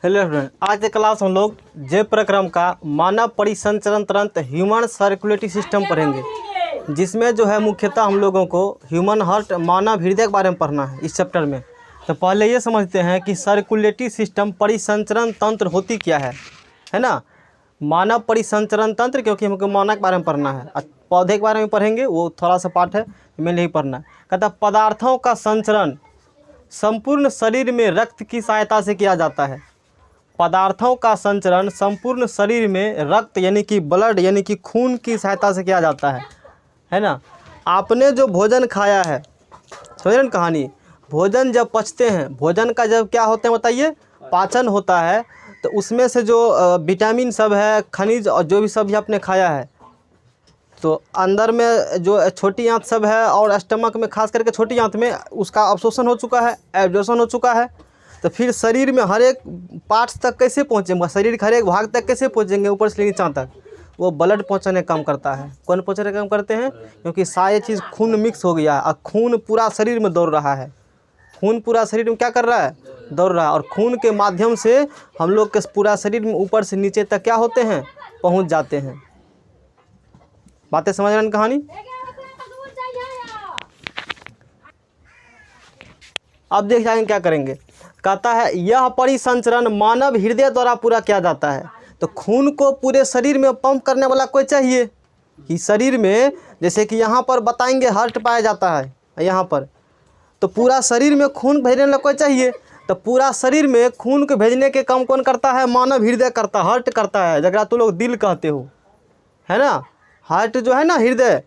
Hello friend, आज के class हम लोग जे प्रक्रम का मानव परिसंचरण तंत्र ह्यूमन सर्कुलेटरी सिस्टम पढ़ेंगे, जिसमें जो है मुख्यतः हम लोगों को ह्यूमन हार्ट मानव हृदय के बारे में पढ़ना है इस चैप्टर में। तो पहले ये समझते हैं कि सर्कुलेटरी सिस्टम परिसंचरण तंत्र होती क्या है ना। मानव परिसंचरण तंत्र, क्योंकि हमको मानव के बारे में पढ़ना है, पौधे के बारे में पढ़ेंगे, वो थोड़ा सा पार्ट है, हमें नहीं पढ़ना है। कहता पदार्थों का संचरण संपूर्ण शरीर में रक्त की सहायता से किया जाता है। पदार्थों का संचरण संपूर्ण शरीर में रक्त यानी कि ब्लड यानी कि खून की सहायता से किया जाता है ना। आपने जो भोजन खाया है, समझ रहे कहानी, भोजन जब पचते हैं, भोजन का जब क्या होते हैं बताइए, पाचन होता है, तो उसमें से जो विटामिन सब है, खनिज और जो भी सब आपने खाया है, तो अंदर में जो छोटी आंत सब है और स्टमक में खास करके छोटी आंत में उसका अवशोषण हो चुका है, एब्जॉर्प्शन हो चुका है। तो फिर शरीर में हर एक पार्ट्स तक कैसे पहुँचेंगे, शरीर के हर एक भाग तक कैसे पहुँचेंगे, ऊपर से नीचे तक, वो ब्लड पहुँचाने का काम करता है। कौन पहुँचाने का काम करते हैं? क्योंकि सारी चीज़ खून मिक्स हो गया है और खून पूरा शरीर में दौड़ रहा है। खून पूरा शरीर में क्या कर रहा है? दौड़ रहा है। और खून के माध्यम से हम लोग के पूरा शरीर में ऊपर से नीचे तक क्या होते हैं? पहुँच जाते हैं। बातें समझ रहे हैं कहानी? अब देख जाएंगे क्या करेंगे। कहता है यह परिसंचरण मानव हृदय द्वारा पूरा किया जाता है। तो खून को पूरे शरीर में पंप करने वाला कोई चाहिए कि शरीर में, जैसे कि यहाँ पर बताएंगे हार्ट पाया जाता है यहाँ पर, तो पूरा शरीर में खून भेजने वाला कोई चाहिए। तो पूरा शरीर में खून को भेजने के काम कौन करता है? मानव हृदय करता है, हार्ट करता है, जगह तो लोग दिल कहते हो, है ना। हार्ट जो है ना, हृदय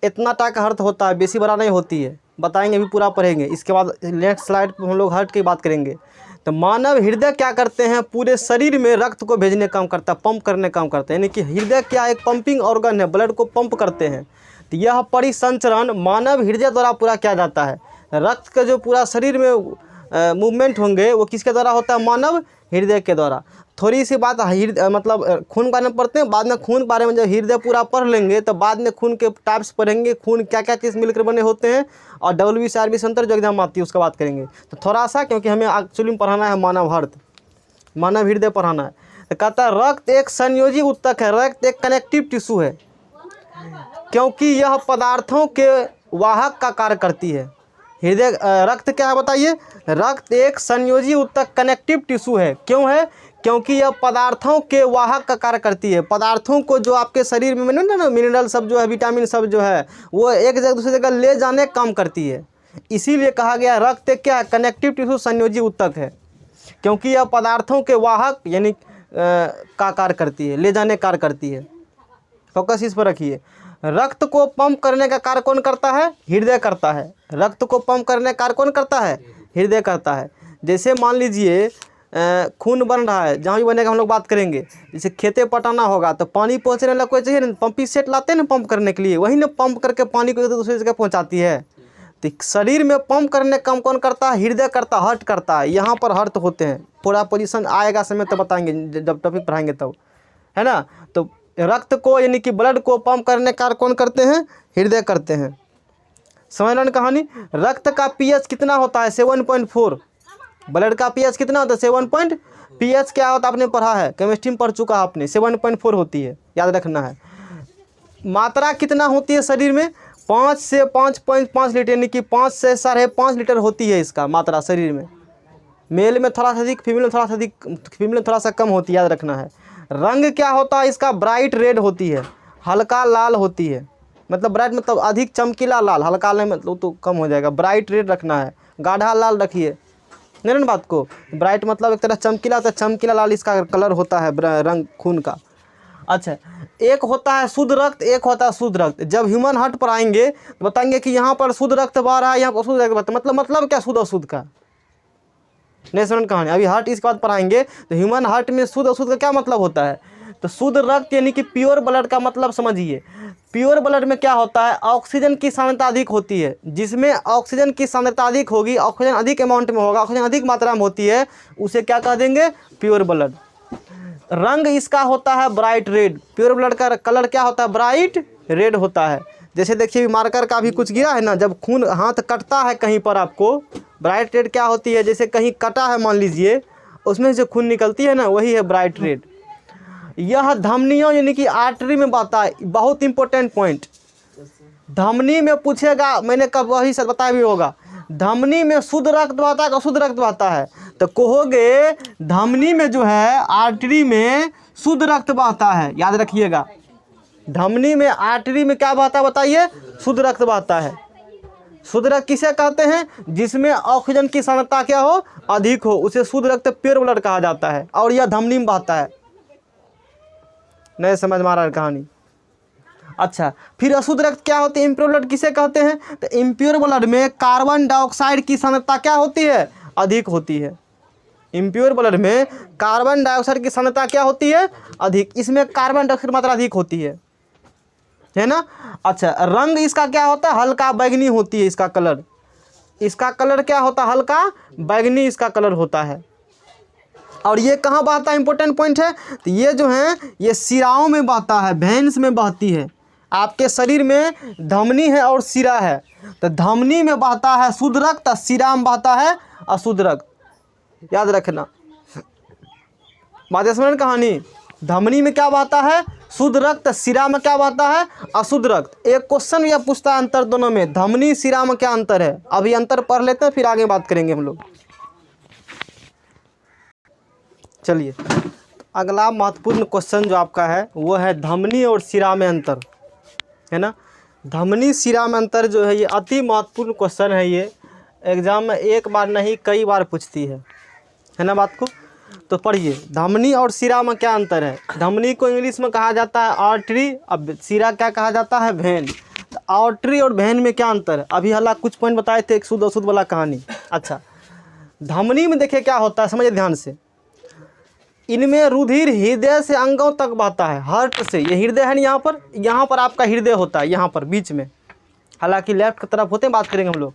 इतना टाइप हार्ट होता है, बेसी बड़ा नहीं होती है, बताएंगे, अभी पूरा पढ़ेंगे। इसके बाद नेक्स्ट स्लाइड पर हम लोग हार्ट की बात करेंगे। तो मानव हृदय क्या करते हैं? पूरे शरीर में रक्त को भेजने का काम करता है, पंप करने का काम करता है, यानी कि हृदय क्या एक पंपिंग ऑर्गन है, ब्लड को पंप करते हैं। तो यह परिसंचरण मानव हृदय द्वारा पूरा किया जाता है। रक्त का जो पूरा शरीर में मूवमेंट होंगे वो किसके द्वारा होता है? मानव हृदय के द्वारा। थोड़ी सी बात मतलब खून के बारे में पढ़ते हैं, बाद में खून के बारे में जब हृदय पूरा पढ़ लेंगे तो बाद में खून के टाइप्स पढ़ेंगे, खून क्या क्या चीज़ मिलकर बने होते हैं, और WBC RBC अंतर जो एग्जाम आती है उसका बात करेंगे। तो थोड़ा सा, क्योंकि हमें एक्चुअली में पढ़ाना है मानव हार्ट, मानव हृदय पढ़ाना है। तो कहता है रक्त एक संयोजी ऊतक है, रक्त एक कनेक्टिव टिश्यू है, क्योंकि यह पदार्थों के वाहक का कार्य करती है। हृदय रक्त क्या है बताइए? रक्त एक संयोजी ऊतक कनेक्टिव टिश्यू है। क्यों है? क्योंकि यह पदार्थों के वाहक का कार्य करती है। पदार्थों को जो आपके शरीर में ना मिनरल सब जो है, विटामिन सब जो है, वो एक जगह दूसरी जगह ले जाने का काम करती है। इसीलिए कहा गया रक्त एक क्या है? कनेक्टिव टिश्यू, संयोजी ऊतक है, क्योंकि यह पदार्थों के वाहक यानी का कार्य करती है, ले जाने का कार्य करती है। फोकस इस पर रखिए। रक्त को पंप करने का कार्य कौन करता है? हृदय करता है। रक्त को पंप करने का कार्य कौन करता है? हृदय करता है। जैसे मान लीजिए खून बन रहा है, जहाँ भी बनेगा हम लोग बात करेंगे। जैसे खेते पटाना होगा तो पानी पहुँचने वाला कोई चाहिए ना, पंपिंग सेट लाते हैं ना पंप करने के लिए, वही ना पंप करके पानी को दूसरी जगह पहुँचाती है। तो शरीर में पंप करने का काम कौन करता है? हृदय करता है, हार्ट करता है। यहाँ पर हार्ट होते हैं, पूरा पोजीशन आएगा समय तो बताएंगे जब टॉपिक पढ़ाएंगे तब, है ना। तो रक्त को यानी कि ब्लड को पंप करने का कार्य कौन करते हैं? हृदय करते हैं। समझ लो कहानी। रक्त का pH कितना होता है? 7.4। ब्लड का pH कितना होता है? 7. pH क्या होता है? आपने पढ़ा है, केमिस्ट्री में पढ़ चुका है आपने, 7.4 होती है, याद रखना है। मात्रा कितना होती है शरीर में? 5 से 5.5 लीटर, यानी कि 5 से 5.5 लीटर होती है इसका मात्रा शरीर में। मेल में थोड़ा सा अधिक, फीमेल में थोड़ा सा अधिक, फीमेल में थोड़ा सा कम होती है, याद रखना है। रंग क्या होता है इसका? ब्राइट रेड होती है, हल्का लाल होती है। मतलब ब्राइट मतलब अधिक चमकीला लाल, हल्का लाल मतलब तो कम हो जाएगा, ब्राइट रेड रखना है, गाढ़ा लाल रखिए, नहीं ना बात को। ब्राइट मतलब एक तरह चमकीला होता है, चमकीला लाल इसका कलर होता है रंग खून का। अच्छा, एक होता है शुद्ध रक्त, एक होता है शुद्ध रक्त। जब ह्यूमन हार्ट पर आएंगे तो बताएंगे कि यहाँ पर शुद्ध रक्त बह रहा है, यहाँ पर शुद्ध रक्त, मतलब क्या शुद्ध अशुद्ध का? नहीं समझ कहानी, अभी हार्ट इसके बाद पढ़ाएंगे। तो ह्यूमन हार्ट में शुद्ध अशुद्ध का क्या मतलब होता है? तो शुद्ध रक्त यानी कि प्योर ब्लड का मतलब समझिए। प्योर ब्लड में क्या होता है? ऑक्सीजन की सांद्रता अधिक होती है। जिसमें ऑक्सीजन की सांद्रता अधिक होगी, ऑक्सीजन अधिक अमाउंट में होगा, ऑक्सीजन अधिक मात्रा में होती है, उसे क्या कह देंगे? Pure blood. रंग इसका होता है ब्राइट रेड। प्योर ब्लड का कलर क्या होता है? ब्राइट रेड होता है। जैसे देखिए मार्कर का भी कुछ गिरा है ना, जब खून हाथ कटता है कहीं पर आपको, ब्राइट रेड क्या होती है? जैसे कहीं कटा है मान लीजिए, उसमें से खून निकलती है ना, वही है ब्राइट रेड। यह धमनियों यानी कि आर्टरी में बहता है। बहुत इंपॉर्टेंट पॉइंट, धमनी में पूछेगा, मैंने कब वही सब बताया भी होगा, धमनी में शुद्ध रक्त बहता है, अशुद्ध रक्त बहता है, तो कहोगे धमनी में जो है, आर्टरी में शुद्ध रक्त बहता है। याद रखिएगा, धमनी में आर्टरी में क्या बहता है बताइए? शुद्ध रक्त बहता है। शुद्ध रक्त किसे कहते हैं? जिसमें ऑक्सीजन की सांद्रता क्या हो? अधिक हो, उसे शुद्ध रक्त प्योर ब्लड कहा जाता है, और यह धमनी में बहता है। नहीं समझ में आ रहा है कहानी? अच्छा, फिर अशुद्ध रक्त क्या होती है? इम्प्योर ब्लड किसे कहते हैं? तो इम्प्योर ब्लड में कार्बन डाइऑक्साइड की सांद्रता क्या होती है? अधिक होती है। इम्प्योर ब्लड में कार्बन डाइऑक्साइड की सांद्रता क्या होती है? अधिक। इसमें कार्बन डाइऑक्साइड की मात्रा अधिक होती है ना। अच्छा, रंग इसका क्या होता है? हल्का बैगनी होती है इसका कलर। इसका कलर क्या होता है? हल्का बैगनी इसका कलर होता है। और ये कहाँ बहता है? इंपॉर्टेंट पॉइंट है। तो ये जो है, ये शिराओं में बहता है, वेन्स में बहती है। आपके शरीर में धमनी है और शिरा है, तो धमनी में बहता है शुद्ध रक्त, शिरा में बहता है अशुद्ध रक्त। याद रखना, बात समझ कहानी। धमनी में क्या बहता है? शुद्ध रक्त। शिरा में क्या बहता है? अशुद्ध रक्त। एक क्वेश्चन यह पूछता है अंतर दोनों में, धमनी शिरा में क्या अंतर है? अभी अंतर पढ़ लेते हैं, फिर आगे बात करेंगे हम लोग। चलिए, अगला महत्वपूर्ण क्वेश्चन जो आपका है वो है धमनी और शिरा में अंतर, है ना। धमनी शिरा में अंतर जो है, ये अति महत्वपूर्ण क्वेश्चन है। ये एग्जाम में एक बार नहीं कई बार पूछती है ना बात को। तो पढ़िए, धमनी और शिरा में क्या अंतर है? धमनी को इंग्लिश में कहा जाता है आर्टरी, अब शिरा क्या कहा जाता है? वेन। तो आर्टरी और वेन में क्या अंतर है? अभी हालांकि कुछ पॉइंट बताए थे, एक शुद्ध अशुद्ध वाला कहानी। अच्छा, धमनी में देखिए क्या होता है, समझिए ध्यान से। इनमें रुधिर हृदय से अंगों तक बहता है, हार्ट से। ये हृदय है ना, यहाँ पर आपका हृदय होता है, यहाँ पर बीच में, हालांकि लेफ्ट की तरफ होते हैं, बात करेंगे हम लोग।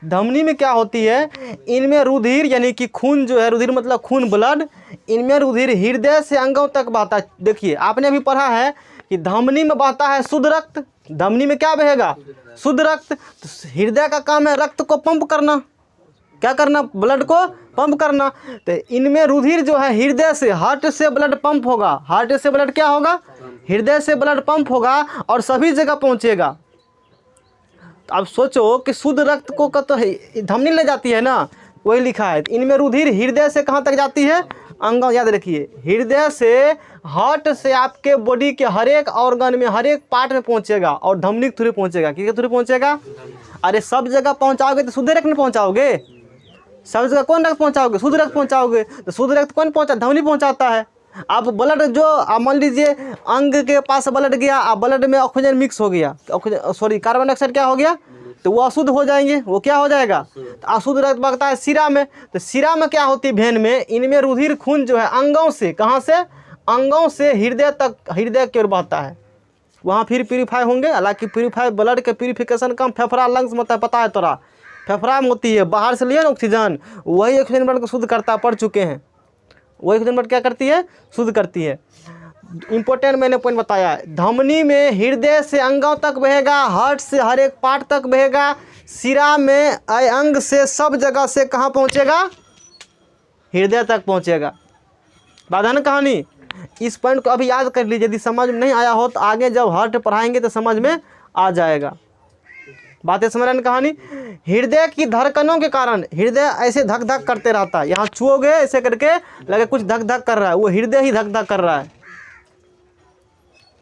धमनी में क्या होती है? इनमें रुधिर यानी कि खून जो है, रुधिर मतलब खून, ब्लड, इनमें रुधिर हृदय से अंगों तक बहता है। देखिए, आपने अभी पढ़ा है कि धमनी में बहता है शुद्ध रक्त। धमनी में क्या बहेगा? शुद्ध रक्त। तो हृदय का काम है रक्त को पंप करना, क्या करना? ब्लड को पंप करना। तो इनमें रुधिर जो है हृदय से, हार्ट से ब्लड पंप होगा। हार्ट से ब्लड क्या होगा? हृदय से ब्लड पंप होगा और सभी जगह पहुंचेगा। तो अब सोचो कि शुद्ध रक्त को तो धमनी ले जाती है ना, वही लिखा है। इनमें रुधिर हृदय से कहाँ तक जाती है? अंग। याद रखिए, हृदय से, हार्ट से आपके बॉडी के हर एक ऑर्गन में, हर एक पार्ट में पहुंचेगा, और धमनी के थ्रू पहुंचेगा। किसके थ्रू पहुंचेगा? अरे सब जगह पहुंचाओगे तो शुद्ध रक्त में पहुंचाओगे। सब जगह कौन रक्त पहुंचाओगे? शुद्ध रक्त पहुंचाओगे। तो शुद्ध रक्त कौन पहुंचा? धमनी पहुंचाता है। अब ब्लड जो, आप मान लीजिए अंग के पास ब्लड गया, अब ब्लड में ऑक्सीजन मिक्स हो गया, कार्बन डाइऑक्साइड क्या हो गया? तो वो अशुद्ध हो जाएंगे। वो क्या हो जाएगा? तो अशुद्ध रक्त बहता है शिरा में। तो शिरा में क्या होती है? वेन में। इनमें रुधिर खून जो है अंगों से, कहाँ से? अंगों से हृदय तक, हृदय की ओर बहता है। वहाँ फिर प्यूरीफाई होंगे। हालांकि प्यूरीफाई, ब्लड के प्यूरीफिकेशन कम फेफड़ा लंग्स में होता है, पता है तोरा? फेफड़ा में होती है, बाहर से लिए ना ऑक्सीजन, वही ऑक्सीजन ब्लड को शुद्ध करता है, पढ़ चुके हैं। वही ऑक्सीजन ब्लड क्या करती है? शुद्ध करती है। इंपॉर्टेंट मैंने पॉइंट बताया, धमनी में हृदय से अंगों तक बहेगा, हार्ट से हर एक पार्ट तक बहेगा। शिरा में अंग से, सब जगह से कहाँ पहुँचेगा? हृदय तक पहुँचेगा। बाधान कहानी। इस पॉइंट को अभी याद कर लीजिए, यदि समझ में नहीं आया हो तो आगे जब हार्ट पढ़ाएंगे तो समझ में आ जाएगा। बातें समझ रहे हैं कहानी। हृदय की धड़कनों के कारण हृदय ऐसे धक धक करते रहता है। यहाँ छुओगे ऐसे करके लगे कुछ धक धक कर रहा है, वो हृदय ही धक धक कर रहा है।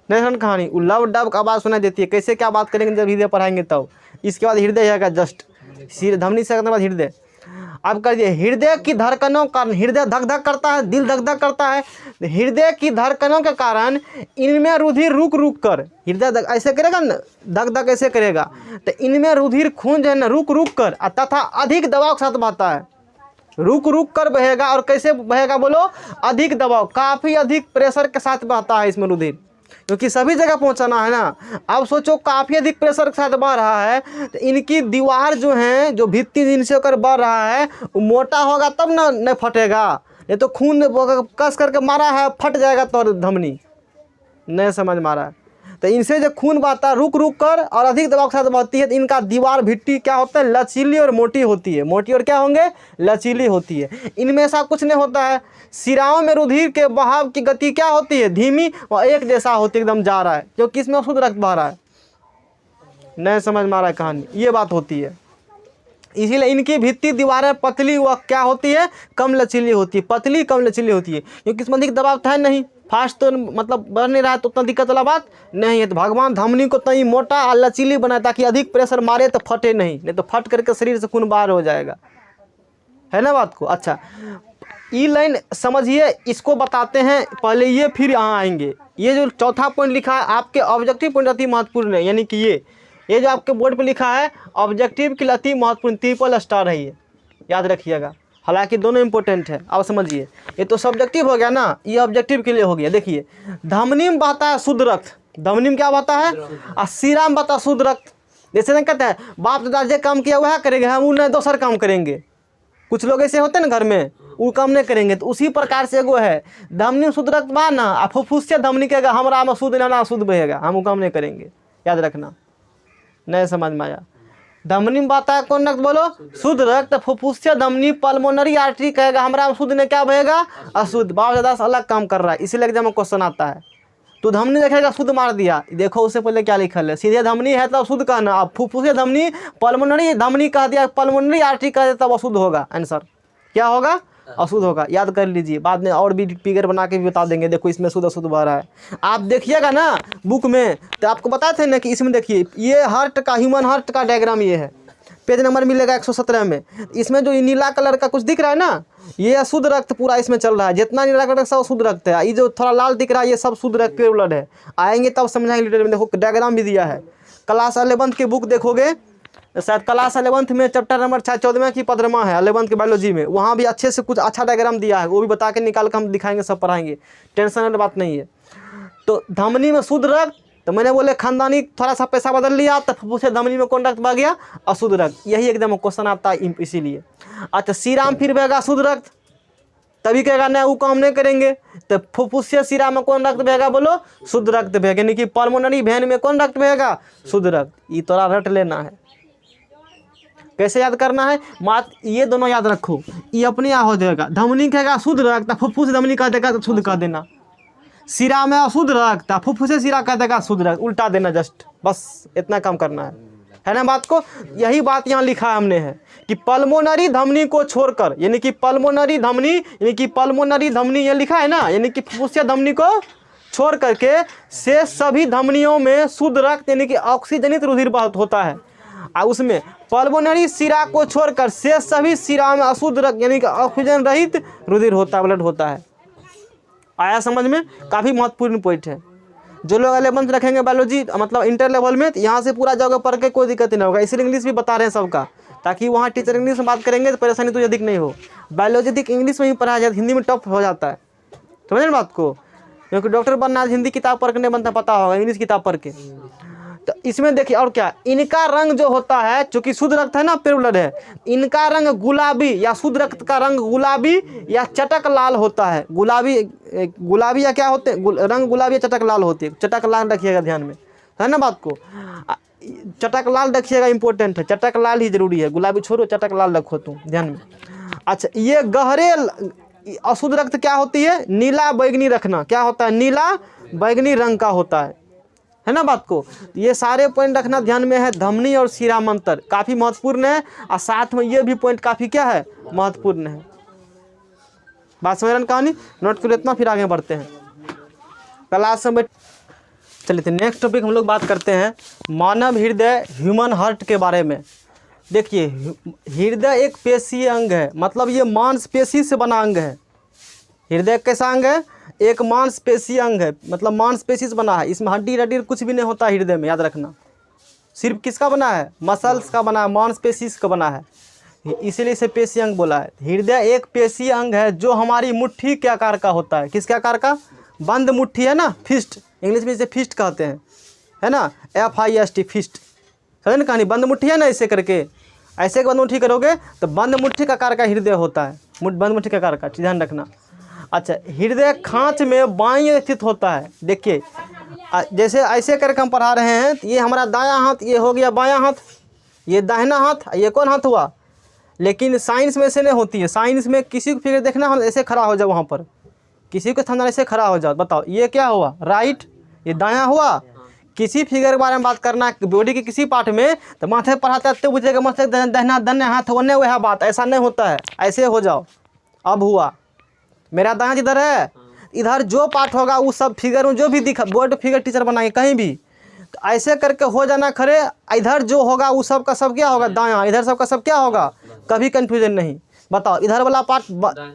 नहीं समझ कहानी। वो लव डब का आवाज़ सुनाई देती है। कैसे क्या बात करेंगे जब हृदय पढ़ाएंगे तब। इसके बाद हृदय आएगा, जस्ट सिर, धमनी से करने के बाद हृदय। अब करिए, हृदय की धड़कनों का कारण, हृदय धक धक करता है, दिल धक धक करता है। हृदय की धड़कनों के कारण इनमें रुधिर रुक रुक कर, हृदय ऐसे करेगा ना, धक धक ऐसे करेगा, तो इनमें रुधिर खून जो है ना रुक रुक कर तथा अधिक दबाव के साथ बहता है। रुक रुक कर बहेगा। और कैसे बहेगा बोलो? अधिक दबाव, काफ़ी अधिक प्रेशर के साथ बहता है इसमें रुधिर, क्योंकि सभी जगह पहुंचाना है ना। अब सोचो काफ़ी अधिक प्रेशर के साथ बह रहा है, तो इनकी दीवार जो है, जो भित्ति जिनसे होकर बह रहा है, वो मोटा होगा तब ना, नहीं फटेगा। ये तो खून कस करके मारा है, फट जाएगा तो धमनी। नहीं समझ में आ रहा है। तो इनसे जो खून बहता है रुक रुक कर और अधिक दबाव के साथ बहती है, तो इनका दीवार भित्ति क्या होता है, लचीली और मोटी होती है। मोटी और क्या होंगे, लचीली होती है। इनमें ऐसा कुछ नहीं होता है। शिराओं में रुधिर के बहाव की गति क्या होती है, धीमी और एक जैसा होती है, एकदम जा रहा है, क्योंकि इसमें शुद्ध रक्त बह रहा है। नहीं समझ में आ रहा है कहानी, ये बात होती है। इसीलिए इनकी भित्ति दीवारें पतली व क्या होती है, कम लचीली होती है, पतली कम लचीली होती है, क्योंकि इसमें अधिक दबाव है नहीं, फास्ट तो मतलब बढ़ नहीं रहा है, तो उतना दिक्कत वाला बात नहीं है। तो भगवान धमनी को तनी मोटा और लचीली बनाए ताकि अधिक प्रेशर मारे तो फटे नहीं तो फट करके शरीर से खून बाहर हो जाएगा, है ना बात को। अच्छा, ई लाइन समझिए, इसको बताते हैं पहले ये, फिर यहाँ आएंगे। ये जो चौथा पॉइंट लिखा है आपके ऑब्जेक्टिव पॉइंट अति महत्वपूर्ण है, यानी कि ये जो आपके बोर्ड पे लिखा है ऑब्जेक्टिव के लिए अति महत्वपूर्ण ट्रिपल स्टार है, ये याद रखिएगा। हालांकि दोनों इंपॉर्टेंट है, अब समझिए। ये तो सब्जेक्टिव हो गया ना, ये ऑब्जेक्टिव के लिए हो गया। देखिए, धमनी में बहता है शुद्ध रक्त, धमनी में क्या बहता है, और शिरा में बहता है शुद्ध रक्त। जैसे नहीं कहते हैं बाप दादा जो काम किया वह करेंगे, हम उन्हें दूसर काम करेंगे। कुछ लोग ऐसे होते हैं ना घर में, वो काम नहीं करेंगे। तो उसी प्रकार से एगो है, धमनी में शुद्ध रक्त बहा ना, आ फुफ्फुस से धमनी कहेगा हमारा में शुद्ध ना शुद्ध बहेगा, हम वो काम नहीं करेंगे, याद रखना। नहीं समझ में आया, धमनी में बहता है कौन रक्त, बोलो, शुद्ध रक्त। फुफ्फुस से धमनी पल्मोनरी आर्टरी कहेगा हमारा में शुद्ध ने क्या बहेगा, अशुद्ध। बाप दादा से अलग काम कर रहा है, इसीलिए एग्जाम में क्वेश्चन आता है। तो धमनी देखेगा शुद्ध मार दिया, देखो उससे पहले क्या लिखल है, सीधे धमनी है तो शुद्ध कहना, अब फुफ्फुस धमनी पल्मोनरी धमनी कह दिया, पल्मोनरी आर्टरी कह दिया, तब अशुद्ध होगा। आंसर क्या होगा, अशुद्ध होगा। याद कर लीजिए, बाद में और भी फिगर बना के भी बता देंगे। देखो इसमें शुद्ध अशुद्ध बह रहा है, आप देखिएगा ना बुक में, तो आपको बताए थे ना कि इसमें देखिए ये हार्ट का, ह्यूमन हार्ट का डायग्राम ये है, पेज नंबर मिलेगा 117 में। इसमें जो नीला कलर का कुछ दिख रहा है ना, ये अशुद्ध रक्त पूरा इसमें चल रहा है। जितना नीला कलर सब शुद्ध रक्त है, ये जो थोड़ा लाल दिख रहा है ये सब शुद्ध रक्त के ब्लड है। आएंगे तब समझाएंगे डिटेल में। देखो डायग्राम भी दिया है, क्लास 11 की बुक देखोगे, शायद क्लास 11 में चैप्टर नंबर 14 की पदरमा है 11 की बायोलॉजी में, वहाँ भी अच्छे से कुछ अच्छा डायग्राम दिया है, वो भी बता के निकाल कर हम दिखाएंगे, सब पढ़ाएंगे, टेंशन वाली बात नहीं है। तो धमनी में शुद्ध रक्त, तो मैंने बोले खानदानी थोड़ा सा पैसा बदल लिया, तो पूछे धमनी में कौन रक्त बह गया, अशुद्ध रक्त। यही एकदम क्वेश्चन आता है इसीलिए। अच्छा, शिरा में फिर बहेगा शुद्ध रक्त, तभी कहेगा नहीं वो काम नहीं करेंगे। तो फुफ्फुस से शिरा में कौन रक्त बहेगा, बोलो, शुद्ध रक्त बहेगा, यानी कि पल्मोनरी वेन में कौन रक्त बहेगा, शुद्ध रक्त। ये थोड़ा रट लेना है। कैसे याद करना है, मात ये दोनों याद रखो, ये अपने यहाँ हो जाएगा। धमनी कहेगा शुद्ध रक्त, फुफ्फुस धमनी कह देगा तो शुद्ध कह देना। शिरा में अशुद्ध रक्त, फुफ्फुस से शिरा कह देगा शुद्ध रक्त, उल्टा देना, जस्ट बस इतना काम करना है ना बात को। यही बात यहाँ लिखा है हमने है कि पल्मोनरी धमनी को छोड़कर, यानी कि पल्मोनरी धमनी, यानी कि पल्मोनरी धमनी ये लिखा है ना, यानी कि फुफ्फुस धमनी को छोड़ करके से सभी धमनियों में शुद्ध रक्त यानी कि ऑक्सीजनित रुधिर होता है। और उसमें पल्मोनरी शिरा को छोड़कर से सभी शिरा में अशुद्ध रक्त यानी कि ऑक्सीजन रहित रुधिर होता है, ब्लड होता है। आया समझ में, काफ़ी महत्वपूर्ण पॉइंट है। जो लोग 11th रखेंगे बायोलॉजी मतलब इंटर लेवल में, तो यहाँ से पूरा जगह पढ़ के कोई दिक्कत नहीं होगा। इसीलिए इंग्लिश भी बता रहे हैं सबका, ताकि वहाँ टीचर इंग्लिश में बात करेंगे तो परेशानी तो अधिक नहीं हो। बायोलॉजी अधिक इंग्लिश में ही पढ़ाया जाता है, हिंदी में टफ हो जाता है, समझ ना बात को। क्योंकि डॉक्टर बनना हिंदी किताब पढ़ के नहीं बनता, पता होगा, इंग्लिश किताब पढ़ के। तो इसमें देखिए और क्या, इनका रंग जो होता है, चूंकि शुद्ध रक्त है ना, प्योर ब्लड है, इनका रंग गुलाबी या शुद्ध रक्त का रंग गुलाबी या चटक लाल होता है। गुलाबी या क्या होते हैं, रंग गुलाबी या चटक लाल होती है। चटक लाल रखिएगा ध्यान में, है ना बात को। चटक लाल रखिएगा, इंपॉर्टेंट है, चटक लाल ही जरूरी है, गुलाबी छोड़ो, चटक लाल रखो तुम ध्यान में। अच्छा, ये गहरे अशुद्ध रक्त क्या होती है, नीला बैगनी रखना, क्या होता है, नीला बैगनी रंग का होता है ना बात को। ये सारे पॉइंट रखना ध्यान में है। धमनी और शिरा में अंतर काफ़ी महत्वपूर्ण है, और साथ में ये भी पॉइंट काफ़ी क्या है, महत्वपूर्ण है। बात समझ रहे हैं कहानी, नोट कर इतना, फिर आगे बढ़ते हैं क्लास में। चलिए तो नेक्स्ट टॉपिक हम लोग बात करते हैं मानव हृदय, ह्यूमन हार्ट के बारे में। देखिए, हृदय एक पेशीय अंग है, मतलब ये मांसपेशी से बना अंग है। हृदय कैसा अंग है, एक मांसपेशी अंग है, मतलब मांसपेशी से बना है। इसमें हड्डी रड्डी कुछ भी नहीं होता हृदय में, याद रखना। सिर्फ किसका बना है, मसल्स का बना है, मांसपेशी का बना है, इसीलिए इसे पेशी अंग बोला है। हृदय एक पेशी अंग है जो हमारी मुट्ठी के आकार का होता है। किसके आकार का, बंद मुट्ठी है ना, फिस्ट, इंग्लिश में इसे फिस्ट कहते हैं, है ना, FIST, फिस्ट, समझे ना कहानी। बंद मुट्ठी है ना, ऐसे करके, ऐसे बंद मुट्ठी करोगे तो बंद मुट्ठी का आकार का हृदय होता है, बंद मुट्ठी का आकार का, ध्यान रखना। अच्छा, हृदय खांच में बाईं ओर स्थित होता है। देखिए, जैसे ऐसे करके हम पढ़ा रहे हैं, तो ये हमारा दायां हाथ, ये हो गया बायां हाथ, ये दाहिना हाथ, ये कौन हाथ हुआ। लेकिन साइंस में ऐसे नहीं होती है। साइंस में किसी को फिगर देखना हो ऐसे खड़ा हो जाओ, वहाँ पर किसी को समझना ऐसे खड़ा हो जाओ, बताओ ये क्या हुआ, राइट, ये दायां हुआ। किसी फिगर के बारे में बात करना है बॉडी के किसी पार्ट में, तो माथे पढ़ाते तो पूछेगा माथे दाहिना दाहिना हाथ होने वह बात, ऐसा नहीं होता है। ऐसे हो जाओ, अब हुआ, मेरा दायां जिधर है, इधर जो पार्ट होगा वो सब फिगर में जो भी दिखा, बोर्ड फिगर टीचर बनाएंगे कहीं भी, तो ऐसे करके हो जाना खड़े। इधर जो होगा वो सब का सब क्या होगा, दायां, इधर सब का सब क्या होगा, कभी कंफ्यूजन नहीं। बताओ इधर वाला पार्ट,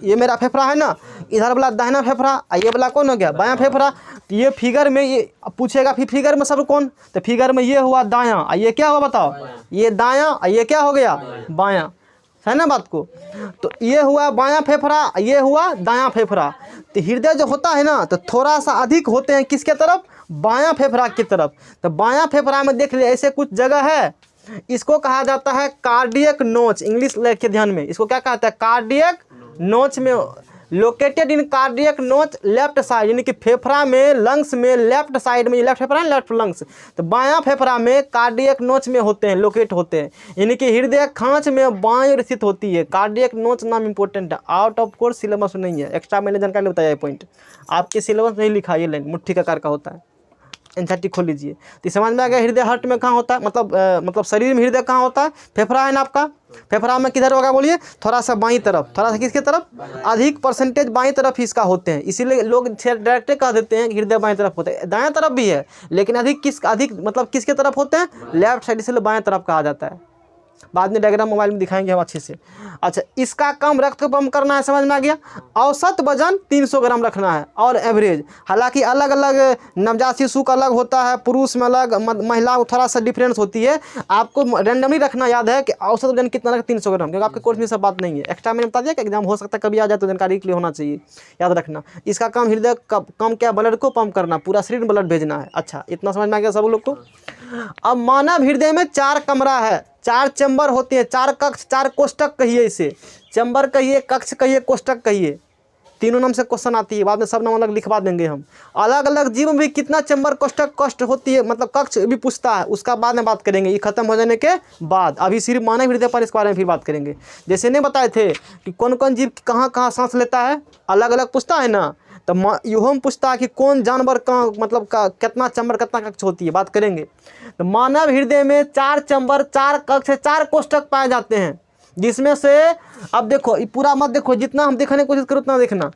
ये मेरा फेफड़ा है ना, इधर वाला दाहिना फेफड़ा, ये वाला कौन हो गया, बायां फेफड़ा। तो ये फिगर में, ये पूछेगा फिर फिगर में सब कौन, तो फिगर में ये हुआ दायां, ये क्या हुआ बताओ, ये दायां, ये क्या हो गया, बायां, है ना बात को। तो ये हुआ बायां फेफड़ा, ये हुआ दायां फेफड़ा। तो हृदय जो होता है ना, तो थोड़ा सा अधिक होते हैं किसके तरफ, बायां फेफड़ा की तरफ। तो बायां फेफड़ा में देख लिया ऐसे कुछ जगह है, इसको कहा जाता है कार्डियक नोच। इंग्लिश लेके ध्यान में, इसको क्या कहता है, कार्डियक नोच में, लोकेटेड इन कार्डियक नोच लेफ्ट साइड, यानी कि फेफड़ा में, लंग्स में लेफ्ट साइड में, लेफ्ट फेफड़ा है लेफ्ट लंग्स, तो बायां फेफड़ा में कार्डियक नोच में होते हैं, लोकेट होते हैं, यानी कि हृदय खांच में बाएं ओर स्थित होती है। कार्डियक नोच नाम इंपॉर्टेंट है, आउट ऑफ कोर्स सिलेबस नहीं है, एक्स्ट्रा मैंने जानकारी बताया ये पॉइंट, आपके सिलेबस नहीं लिखा, ये लाइन मुट्ठी का आकार का होता है। एनसीईआरटी खोल लीजिए, तो समझ में आ गया हृदय हार्ट में कहाँ होता है, मतलब शरीर में हृदय कहाँ होता है, फेफड़ा है ना आपका, फेफड़ा में किधर होगा बोलिए, थोड़ा सा बाईं तरफ, थोड़ा सा किसकी तरफ, अधिक परसेंटेज बाईं तरफ ही इसका होते हैं, इसीलिए लोग डायरेक्ट कह देते हैं कि हृदय बाईं तरफ होता है, दाएं तरफ भी है, लेकिन अधिक मतलब किसके तरफ होते हैं, लेफ्ट साइड, इसलिए बाएं तरफ कहा जाता है। बाद में डायग्राम मोबाइल में दिखाएंगे हम अच्छे से। अच्छा, इसका कम रक्त को पंप करना है, समझ में आ गया। औसत वजन 300 ग्राम रखना है, और एवरेज, हालांकि अलग अलग नवजात शिशु का अलग होता है, पुरुष में अलग, महिला में थोड़ा सा डिफरेंस होती है। आपको रैंडमली रखना याद है कि औसत वजन कितना रख, 300 ग्राम, क्योंकि आपके कोर्स में सब बात नहीं है। एक्स्ट्रा मैंने बता दिया कि एग्जाम हो सकता है कभी आ जाए, तो जानकारी के लिए होना चाहिए, याद रखना। इसका काम हृदय कम क्या, ब्लड को पंप करना, पूरा शरीर में ब्लड भेजना है। अच्छा, इतना समझ में आ गया सब लोग को। अब मानव हृदय में 4 कमरा है, 4 चैम्बर होते हैं, 4 कक्ष, 4 कोष्टक कहिए इसे, चैम्बर कहिए, कक्ष कहिए, कोष्टक कहिए, तीनों नाम से क्वेश्चन आती है, बाद में सब नाम अलग लिखवा देंगे हम। अलग अलग जीव में भी कितना चैम्बर, कोष्टक, कष्ट होती है, मतलब कक्ष भी पूछता है, उसका बाद में बात करेंगे, ये खत्म हो जाने के बाद। अभी सिर्फ मानव हृदय पर इसके बारे में फिर बात करेंगे। जैसे नहीं बताए थे कि कौन कौन जीव कहाँ कहाँ सांस लेता है, अलग अलग पूछता है ना, तो यूँ पूछता है कि कौन जानवर का मतलब का कितना चैम्बर, कितना कक्ष होती है, बात करेंगे। तो मानव हृदय में 4 चैम्बर, 4 कक्ष, 4 कोष्टक पाए जाते हैं, जिसमें से अब देखो, ये पूरा मत देखो, जितना हम देखने की कोशिश करो उतना देखना।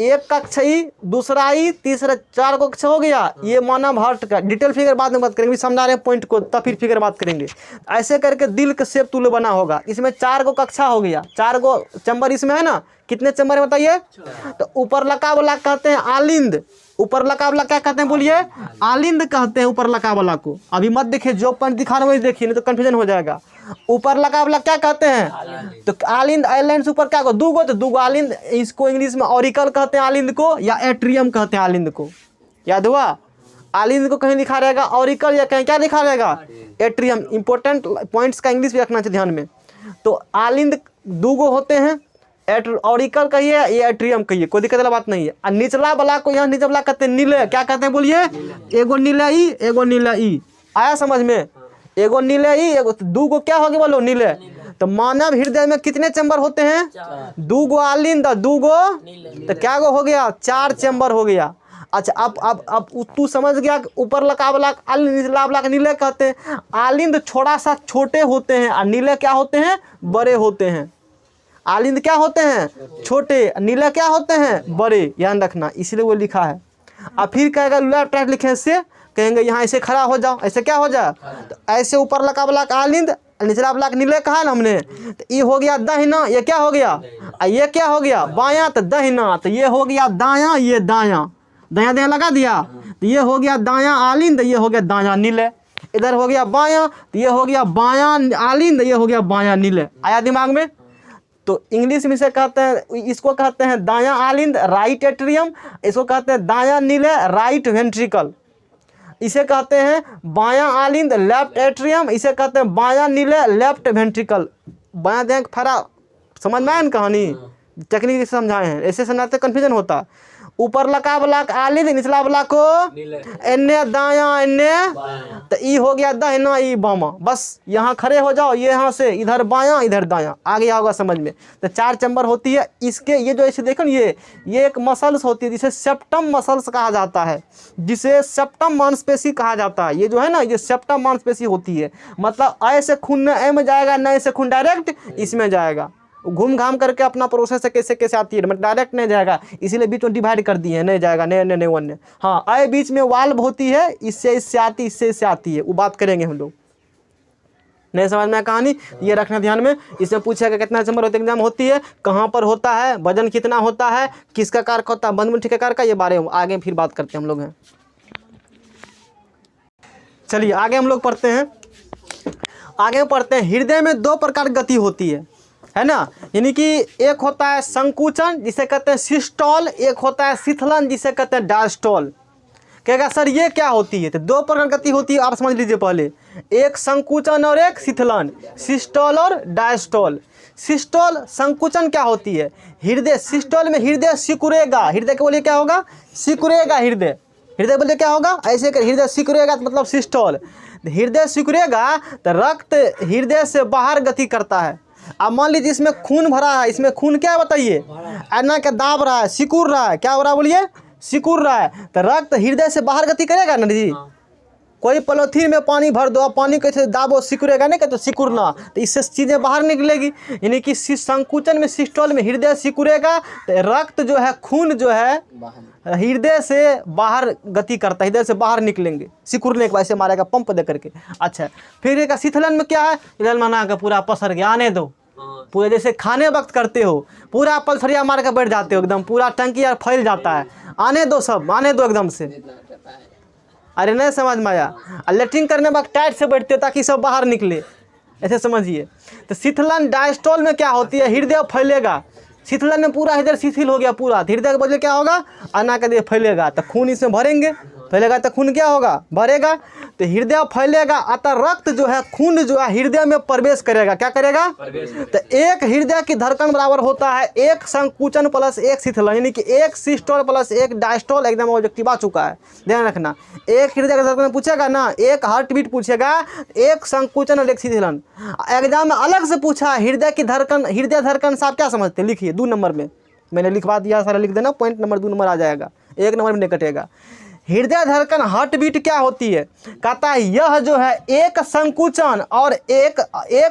एक कक्ष ही, दूसरा ही, तीसरा, 4 कक्ष हो गया। ये मानव हार्ट का डिटेल फिगर बाद में बात करेंगे, समझा रहे हैं पॉइंट को, तब फिर फिगर बात करेंगे। ऐसे करके दिल का शेप तुल्य बना होगा, इसमें 4 गो कक्षा हो गया, 4 गो चैम्बर इसमें है ना। कितने चैम्बर है बताइए, तो ऊपर लका वाला कहते हैं आलिंद, ऊपर लका वाला क्या कहते हैं बोलिए, आलिंद कहते हैं ऊपर लका वाला को। अभी मत देखिए, जो पॉइंट दिखा रहा हूँ वही देखिए, नहीं तो कंफ्यूजन हो जाएगा। ऊपर लका वाला क्या कहते हैं, तो आलिंद, आइलैंड ऊपर क्या को, 2 गो, तो 2 गो आलिंद, इसको इंग्लिश में ऑरिकल कहते हैं आलिंद को, या एट्रियम कहते हैं आलिंद को, याद हुआ। आलिंद को कहीं लिखा रहेगा ऑरिकल, या कहीं क्या लिखा रहेगा, एट्रियम। इंपॉर्टेंट पॉइंट्स का इंग्लिश भी रखना चाहिए ध्यान में। तो आलिंद 2 गो होते हैं, ऑरिकल कहिए या एट्रियम कहिए, कोई दिक्कत वाला बात नहीं है। और निचला वाला को यहाँ निचला वाला कहते हैं नीले, क्या कहते हैं बोलिए, एगो नीला ई, एगो नीला ई, आया समझ में, एगो नीले ई, एगो, 2 गो क्या होगे बोलो, नीले। तो मानव हृदय में कितने चैम्बर होते हैं, 2 गो आलिंद, 2 गो, तो क्या गो हो गया, 4 चैम्बर हो गया। अच्छा, अब तू समझ गया कि ऊपर लका वाला आलिंद, निचला वाला नीले कहते हैं। आलिंद थोड़ा सा छोटे होते हैं, और नीले क्या होते हैं, बड़े होते हैं। आलिंद क्या होते हैं, छोटे, नीले क्या होते हैं, बड़े, ध्यान रखना, इसलिए वो लिखा है। अब फिर कहेगा लेफ्ट राइट लिखे से, कहेंगे यहाँ ऐसे खड़ा हो जाओ, ऐसे क्या हो जाए, तो ऐसे ऊपर लका वाला आलिंद, निचला वाला नीले कहा ना हमने, तो ये हो गया दाहिना, ये क्या हो गया, ये क्या हो गया, बायां, तो दाहिना, तो ये हो गया दायां, ये दायां, दायां दायां लगा दिया, तो ये हो गया दायां आलिंद, ये हो गया दायां नीले। इधर हो गया बायां, तो ये हो गया बायां आलिंद, ये हो गया बायां नीले। आया दिमाग में। तो इंग्लिश में इसे कहते हैं, इसको कहते हैं दायां आलिंद, राइट एट्रियम, इसको कहते हैं दायां नीले, राइट वेंट्रिकल, इसे कहते हैं बायां आलिंद, लेफ्ट एट्रियम, इसे कहते हैं बायां नीले, लेफ्ट वेंट्रिकल। बायां देख फरा, समझ में आया ना कहानी, टेक्निक से समझाए हैं, ऐसे समझाते कन्फ्यूजन होता। ऊपर लका ब्लॉक आली निचला ब्लॉक को एन्ने दाया एन्ने, तो ई हो गया दाहिना ई बामा। बस यहाँ खड़े हो जाओ, ये यहाँ से इधर बायां इधर दायां, आ गया होगा समझ में। तो 4 चैम्बर होती है इसके। ये जो ऐसे देखो ना, ये एक मसल्स होती है जिसे सेप्टम मसल्स कहा जाता है, जिसे सेप्टम मांसपेशी कहा जाता है। ये जो है ना, ये सेप्टम मांसपेशी होती है। मतलब ऐ से खून न ए में जाएगा, न से खून डायरेक्ट इसमें जाएगा। घूम घाम करके अपना प्रोसेस है कैसे कैसे आती है, मतलब डायरेक्ट नहीं जाएगा, इसीलिए बीच में डिवाइड कर दिए हैं, नहीं जाएगा नहीं वन। हाँ, आए बीच में वाल्व होती है, इससे आती, इससे आती है, वो बात करेंगे हम लोग। नहीं समझ में कहानी, ये रखना ध्यान में। इसमें पूछेगा कितना चैम्बर होते एग्जाम होती है, कहाँ पर होता है, वजन कितना होता है, किसका कारक होता है, बंद मुट्ठी के कारक का, ये बारे में आगे फिर बात करते हैं हम लोग हैं। चलिए आगे हम लोग पढ़ते हैं। आगे पढ़ते हैं, हृदय में 2 प्रकार की गति होती है ना। यानी कि एक होता है संकुचन जिसे कहते हैं सिस्टोल, एक होता है शिथिलन जिसे कहते हैं डायस्टोल। कहेगा सर ये क्या होती है, तो 2 प्रकार की गति होती है, आप समझ लीजिए पहले। एक संकुचन और एक शिथिलन, सिस्टोल और डायस्टोल। सिस्टोल संकुचन क्या होती है, हृदय, सिस्टोल में हृदय सिकुड़ेगा, हृदय के बोलिए क्या होगा, सिकुड़ेगा हृदय, हृदय बोलिए क्या होगा, ऐसे कर हृदय सिकुड़ेगा मतलब सिस्टोल। हृदय सिकुड़ेगा तो रक्त हृदय से बाहर गति करता है। अब मान लीजिए इसमें खून भरा है, इसमें खून क्या है बताइए, ऐना क्या दाब रहा है, सिकुड़ रहा है, क्या हो रहा है बोलिए, सिकुड़ रहा है, तो रक्त हृदय से बाहर गति करेगा ना जी। कोई पॉलीथीन में पानी भर दो, पानी कैसे दाबो, सिकुड़ेगा नहीं, कहते सिकुड़ना, तो इससे चीज़ें बाहर निकलेगी। यानी कि संकुचन में सिस्टोल में हृदय सिकुड़ेगा तो रक्त जो है, खून जो है हृदय से बाहर गति करता है, हृदय से बाहर निकलेंगे सिकुड़ने के बाद, ऐसे मारेगा पंप दे करके। अच्छा, फिर एक शिथिलन में क्या है, इधर मना का पूरा पसर गया, आने दो, पूरे जैसे खाने वक्त करते हो, पूरा पलथरिया मार के बैठ जाते हो, एकदम पूरा टंकी यार फैल जाता है, आने दो सब, आने दो एकदम से। अरे नहीं समझ में आया, लेटरिन करने वक्त टाइट से बैठते हो ताकि सब बाहर निकले, ऐसे समझिए। तो शिथिलन डायस्टोल में क्या होती है, हृदय फैलेगा, शिथिलन में पूरा हृदय शिथिल हो गया पूरा, हृदय के बदले क्या होगा, अना का दिए फैलेगा, तो खून इसमें भरेंगे, फैलेगा तो खून क्या होगा, भरेगा, तो हृदय फैलेगा, अतः रक्त जो है, खून जो है हृदय में प्रवेश करेगा, क्या करेगा, तो एक हृदय की धड़कन बराबर होता है एक संकुचन प्लस एक शिथिलन, यानी कि एक सिस्टोल प्लस एक डायस्टोल, एकदम ऑब्जेक्टिव आ चुका है, ध्यान रखना। एक हृदय का धड़कन पूछेगा ना, एक हार्ट बीट पूछेगा, एक संकुचन और एक शिथिलन। एग्जाम में अलग से पूछा हृदय की धड़कन, हृदय धड़कन से आप क्या समझते हैं, लिखिए 2 नंबर में, मैंने लिखवा दिया, सारा लिख देना, पॉइंट नंबर 2 नंबर आ जाएगा, 1 नंबर में नहीं कटेगा। हृदय धड़कन हार्ट बीट क्या होती है, कहता है यह जो है एक संकुचन और एक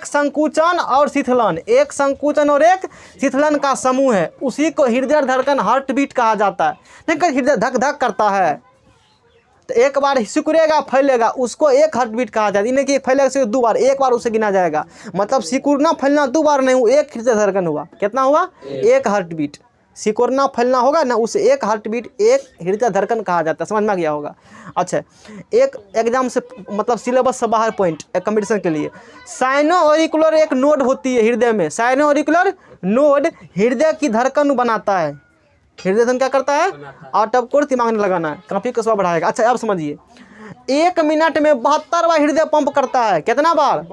संकुचन और शिथिलन, एक संकुचन और एक शिथिलन का समूह है, उसी को हृदय धड़कन हार्ट बीट कहा जाता है। देखिए हृदय धक धक करता है, तो एक बार सिकुड़ेगा फैलेगा, उसको एक हार्ट बीट कहा जाता है। यानी कि फैलेगा से 2 बार, एक बार उसे गिना जाएगा, मतलब सिकुड़ना फैलना 2 बार नहीं हुआ, एक हृदय धड़कन हुआ, कितना हुआ, एक हार्ट बीट। सिकुड़ना फैलना होगा ना, उसे एक हार्ट बीट, एक हृदय धड़कन कहा जाता है, समझ में आ गया होगा। अच्छा, एक एग्जाम से मतलब सिलेबस से बाहर पॉइंट एक कंपटीशन के लिए, साइनो ऑरिकुलर एक नोड होती है हृदय में, साइनो ऑरिकुलर नोड हृदय की धड़कन बनाता है, हृदय धड़कन क्या करता है, आउट ऑफ कोर्स दिमाग में लगाना है, काफी कसवा बढ़ाएगा। अच्छा अब समझिए, 1 मिनट में 72 बार हृदय पंप करता है, कितना बार,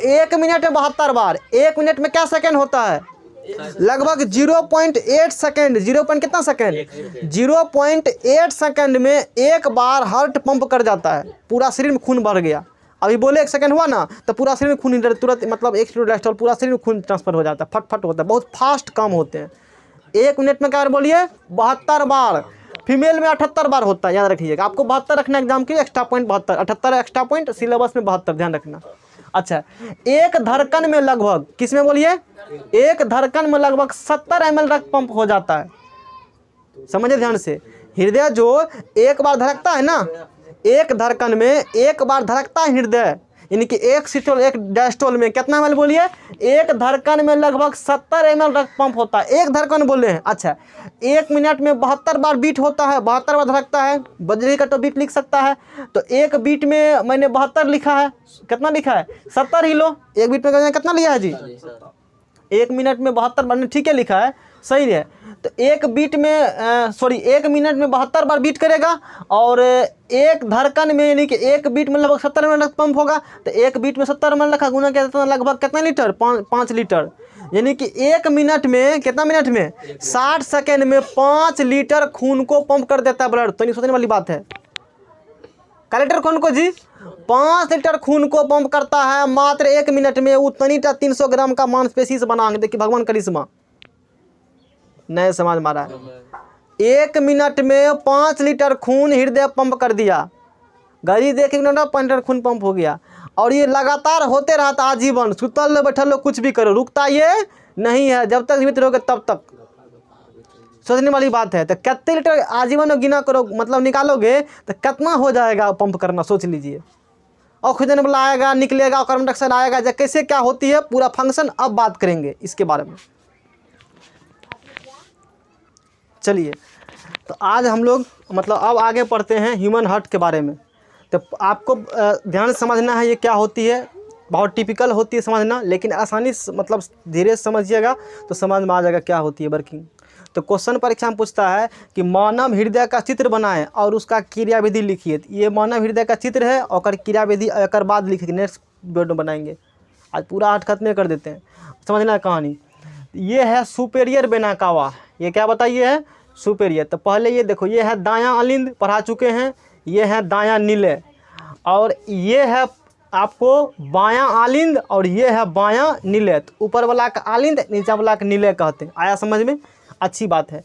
1 मिनट में 72 बार। 1 मिनट में क्या सेकंड होता है, लगभग 0.8 सेकंड, 0 कितना सेकंड, 0.8 सेकंड में एक बार हार्ट पंप कर जाता है, पूरा शरीर में खून बढ़ गया। अभी बोले 1 सेकंड हुआ ना, तो पूरा शरीर में खून तुरंत, मतलब एक डायस्टोल पूरा शरीर में खून ट्रांसफर हो जाता है, फट होता है, बहुत फास्ट काम होते हैं। 1 मिनट में क्या बोलिए, 72 बार। फीमेल में 78 बार होता है, याद रखिएगा, आपको 72 रखना एग्जाम के, extra point 72, 78 extra point, syllabus में 72, ध्यान रखना। अच्छा, एक धड़कन में लगभग, किस में बोलिए, एक धड़कन में लगभग 70 ml रक्त पंप हो जाता है, समझिए ध्यान से। हृदय जो एक बार धड़कता है ना, एक धड़कन में एक बार धड़कता है हृदय, यानी कि एक सिस्टोल एक डायस्टोल में कितना ml बोलिए, एक धड़कन में लगभग 70 ml रक्त पंप होता है, एक धड़कन बोले हैं। अच्छा, 1 मिनट में 72 बार बीट होता है, 72 बार धड़कता है, बजरी का तो बीट लिख सकता है, तो एक बीट में मैंने 72 लिखा है, कितना लिखा है, 70 ही लो, एक बीट में कितना लिया है जी, 1 मिनट में 72 बार, ठीक है लिखा है, सही है। तो एक बीट में 1 मिनट में 72 बार बीट करेगा, और एक धड़कन में यानी कि एक बीट में लगभग 70 ml पंप होगा, तो एक बीट में 70 ml रखा गुना किया लगभग कितना लीटर, 5 लीटर। यानी कि 1 मिनट में, कितना मिनट में, 60 सेकेंड में 5 लीटर खून को पंप कर देता है ब्लड। तो नहीं सोचने वाली बात है। कैलेक्टर खून को जी 5 लीटर खून को पंप करता है मात्र 1 मिनट में। उतनी 300 ग्राम का मांसपेशी से बना। देखिए भगवान करिश्मा नए समाज मारा है। 1 मिनट में 5 लीटर खून हृदय पंप कर दिया। गाड़ी देख 5 लीटर खून पंप हो गया। और ये लगातार होते रहता आजीवन। सुतल लो बैठल लो कुछ भी करो, रुकता ये नहीं है। जब तक जीवित रहोगे तब तक। सोचने वाली बात है। तो कितने लीटर आजीवन में गिना करो, मतलब निकालोगे तो कितना हो जाएगा पंप करना, सोच लीजिए। ऑक्सीजन वाला आएगा, निकलेगा, कार्बन डाइऑक्साइड आएगा, जब कैसे क्या होती है पूरा फंक्शन अब बात करेंगे इसके बारे में। चलिए तो आज हम लोग मतलब अब आगे पढ़ते हैं ह्यूमन हार्ट के बारे में। तो आपको ध्यान से समझना है ये क्या होती है। बहुत टिपिकल होती है समझना, लेकिन आसानी से मतलब धीरे से समझिएगा तो समझ में आ जाएगा क्या होती है वर्किंग। तो क्वेश्चन परीक्षा में पूछता है कि मानव हृदय का चित्र बनाएं और उसका क्रियाविधि लिखिए। ये मानव हृदय का चित्र है और क्रियाविधि एक बाद लिखिए। नेक्स्ट वीडियो में बनाएंगे। आज पूरा हार्ट खत्म कर देते हैं, समझना है कहानी। ये है सुपेरियर वेना कावा। ये क्या बताइए है सुपेरियर। तो पहले ये देखो, ये है दायां अलिंद, पढ़ा चुके हैं। ये है दायां नीले, और ये है आपको बायां आलिंद, और ये है बायां नीले। तो ऊपर वाला का आलिंद, नीचे वाला का नीले कहते हैं। आया समझ में? अच्छी बात है।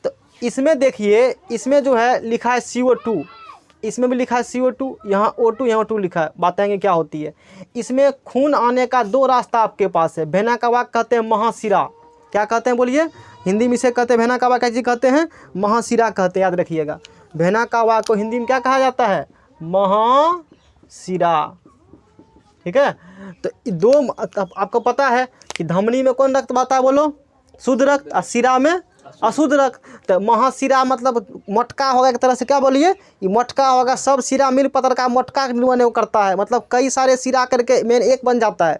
तो इसमें देखिए, इसमें जो है लिखा है CO2, इसमें भी लिखा है CO2, यहाँ O2 यहाँ O2 लिखा है। बताएंगे क्या होती है। इसमें खून आने का 2 रास्ता आपके पास है। वेना कावा कहते हैं महाशिरा। क्या कहते हैं बोलिए? हिंदी में इसे कहते हैं वेना कावा। क्या चीज़ कहते हैं? महाशिरा कहते हैं, याद रखिएगा। वेना कावा को हिंदी में क्या कहा जाता है? महाशिरा। ठीक है। तो 2 आपको पता है कि धमनी में कौन रक्त बहता है बोलो? शुद्ध रक्त। और शिरा में अशुद्ध रक्त। तो महाशिरा मतलब मटका होगा एक तरह से। क्या बोलिए? ये मटका होगा। सब शिरा मिल पतर का मटका निर्माण करता है। मतलब कई सारे शिरा करके मेन एक बन जाता है,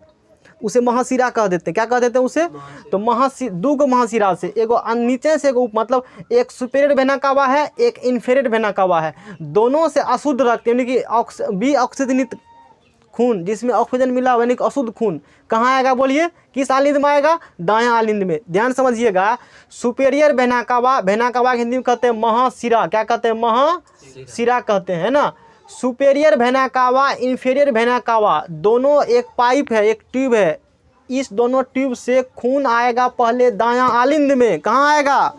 उसे महाशिरा कह देते हैं। क्या कह देते हैं उसे? तो 2 महाशिरा से, एगो नीचे से एगो, मतलब एक सुपेरियर वेना कावा है, एक इन्फीरियर वेना कावा है। दोनों से अशुद्ध रक्त यानी कि ऑक्सीजनित खून, जिसमें ऑक्सीजन मिला यानी कि अशुद्ध खून कहाँ आएगा बोलिए? किस आलिंद में आएगा? दायां आलिंद में। ध्यान समझिएगा। Superior vena cava, vena cava Hindi में कहते हैं महाशिरा। क्या कहते हैं? महाशिरा कहते हैं ना। Superior vena cava, inferior vena cava, दोनों एक पाइप है, एक ट्यूब है। इस दोनों ट्यूब से खून आएगा पहले दायां आलिंद में। कहाँ आएगा?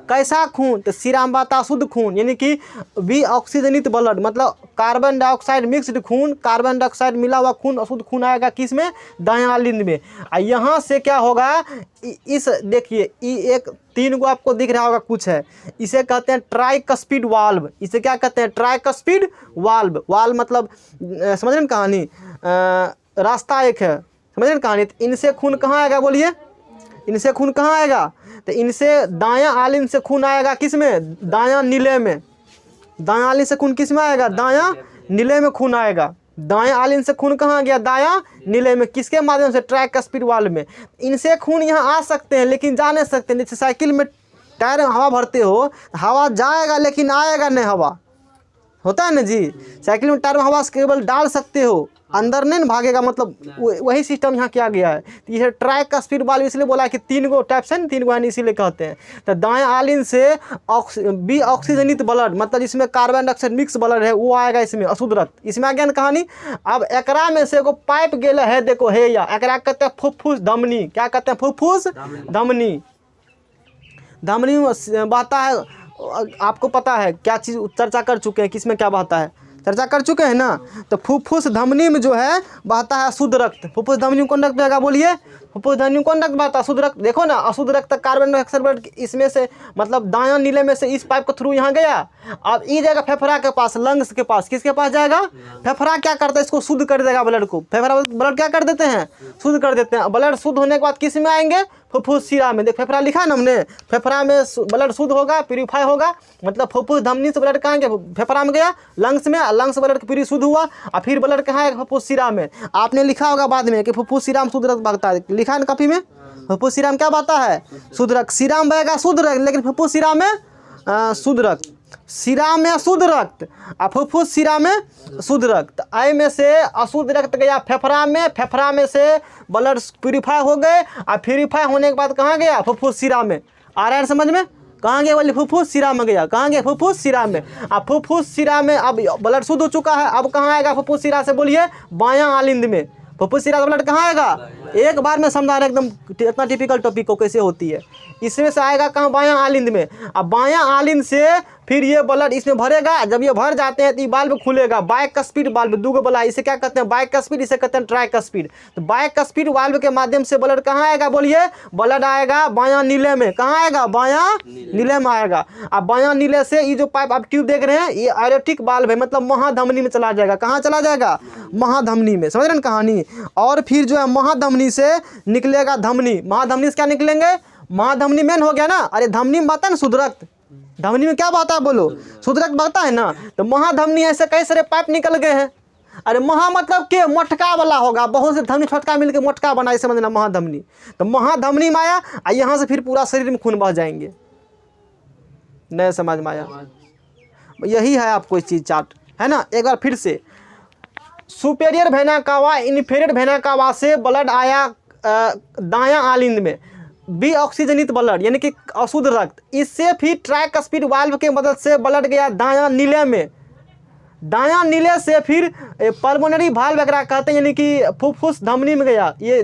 कैसा खून? तो शिरा में बहता शुद्ध खून, यानी कि ऑक्सीजनित ब्लड, मतलब कार्बन डाइऑक्साइड मिक्स्ड खून, कार्बन डाइऑक्साइड मिला हुआ खून, अशुद्ध खून आएगा किस में? दायां आलिंद में। और यहाँ से क्या होगा? इस देखिए, एक 3 गो आपको दिख रहा होगा कुछ है, इसे कहते हैं ट्राइकस्पिड वाल्व। इसे क्या कहते हैं? Tricuspid valve. वाल्व मतलब समझ रहे हैं कहानी? रास्ता एक है, समझ रहे हैं कहानी? तो इनसे खून कहाँ आएगा बोलिए? इनसे खून कहाँ आएगा? तो इनसे दायां आलिंद से खून आएगा किस में? दायां नीले में। दायां आलिंद से खून किस में आएगा? दायां नीले में खून आएगा। दायां आलिंद से खून कहाँ गया? दायां नीले में। किसके माध्यम से? ट्राइकस्पिड वाल्व में। इनसे खून यहाँ आ सकते हैं लेकिन जा नहीं सकते। जैसे साइकिल में टायर में हवा भरते हो, हवा जाएगा लेकिन आएगा नहीं, हवा होता है ना जी। साइकिल में टायर में हवा केवल डाल सकते हो, अंदर नहीं भागेगा। मतलब वही सिस्टम यहाँ किया गया है। तो ये ट्राइकस्पिड वाल्व इसलिए बोला है कि 3 गो टाइप से, 3 गो है इसीलिए कहते हैं। तो दाएं आलिंद से ऑक्सीजनित ब्लड, मतलब जिसमें कार्बन डाइऑक्साइड मिक्स ब्लड है, वो आएगा इसमें अशुद्ध रक्त। इसमें आ गया ना कहानी। अब एकरा में से एगो पाइप गेल है, देखो है या एकरा कहते हैं फुफ्फुस धमनी। क्या कहते हैं? फुफ्फुस धमनी। धमनी में बहता है। आपको पता है क्या चीज़ चर्चा कर चुके हैं, किसमें क्या बहता है, चर्चा कर चुके हैं ना। तो फुफ्फुस धमनी में जो है बहता है अशुद्ध रक्त। फुफ्फुस धमनी में कौन रक्त बहेगा बोलिए? फुफ्फुस धमनी में कौन रक्त बहता है? अशुद्ध रक्त। देखो ना, अशुद्ध रक्त कार्बन डाइऑक्साइड इसमें से, मतलब दायां नीले में से इस पाइप के थ्रू यहाँ गया। अब ये जाएगा फेफड़ा के पास, लंग्स के पास। किसके पास जाएगा? फेफड़ा क्या करता है? इसको शुद्ध कर देगा ब्लड को। फेफड़ा ब्लड क्या कर देते हैं? शुद्ध कर देते हैं। ब्लड शुद्ध होने के बाद किस में आएंगे? फुफ्फुस शिरा में। देख फेफड़ा लिखा है ना हमने, फेफड़ा में ब्लड शुद्ध होगा, प्यूरीफाई होगा। मतलब फुफ्फुस धमनी से ब्लड कहाँ गया? फेफड़ा में गया, लंग्स में, लंग्स ब्लड प्यूरी शुद्ध हुआ, और फिर ब्लड कहाँ है? फुफ्फुस शिरा में। आपने लिखा होगा बाद में कि फुफ्फुस शिरा में शुद्ध रक्त बहता है, लिखा है ना काफी में। फुफ्फुस शिरा में क्या बहता है? शुद्ध रक्त। शिरा में बहेगा शुद्ध रक्त, लेकिन फुफ्फुस शिरा में शुद्ध रक्त, शिरा में अशुद्ध रक्त और फुफ्फुस शिरा में शुद्ध रक्त। आई में से अशुद्ध रक्त गया फेफड़ा में से ब्लड प्यूरिफाई हो गए और प्यूरिफाई होने के बाद कहाँ गया? फुफ्फुस शिरा में। आ रहा है समझ में? कहाँ गया? बोले फुफ्फुस शिरा में गया। कहाँ गया? फुफ्फुस शिरा में। अब फुफ्फुस शिरा में अब ब्लड शुद्ध हो चुका है, अब कहाँ आएगा फुफ्फुस शिरा से? बोलिए बायां आलिंद में। फुफ्फुस शिरा का ब्लड कहाँ आएगा? एक बार में समझा रहे एकदम, इतना टिपिकल टॉपिक को कैसे होती है। इसमें से आएगा कहाँ? बायां आलिंद में। अब बायां आलिंद से फिर ये ब्लड इसमें भरेगा। जब ये भर जाते हैं तो ये वाल्व खुलेगा, बाइकस्पिड वाल्व, दूगो बला, इसे क्या कहते हैं? बाइकस्पिड, इसे कहते हैं ट्राइकस्पिड। तो बाइकस्पिड वाल्व के माध्यम से ब्लड कहाँ आएगा? बोलिए ब्लड आएगा बायां नीले में। कहाँ आएगा? बायां नीले में आएगा। अब बायां नीले से ये जो पाइप आप ट्यूब देख रहे हैं ये एरोटिक वाल्व है, मतलब महाधमनी में चला जाएगा। कहाँ चला जाएगा? महाधमनी में। समझ रहे हैं कहानी? और फिर जो है महाधमनी से निकलेगा धमनी। महाधमनी से क्या निकलेंगे? महाधमनी मेन हो गया ना। अरे धमनी में बहता है ना शुद्ध रक्त, धमनी में क्या बहता है? बोलो शुद्ध रक्त बहता है ना। तो महाधमनी ऐसे कई सारे पाइप निकल गए हैं। अरे महा मतलब के मोटका वाला होगा, बहुत से धमनी छोटका मिलकर मोटका बना, इसे समझना महाधमनी। तो महाधमनी में आया और यहाँ से फिर पूरा शरीर में खून बह जाएंगे। नए समाज में आया, यही है आपको इस चीज चार्ट है ना। एक बार फिर से, superior vena cava inferior vena cava से ब्लड आया दायां आलिंद में, बी ऑक्सीजनित ब्लड यानी कि अशुद्ध रक्त। इससे फिर ट्राइकस्पिड वाल्व के मदद से ब्लड गया दायां नीले में। दायां नीले से फिर पल्मोनरी वाल्व वगैरह कहते हैं, यानी कि फुफ्फुस धमनी में गया। ये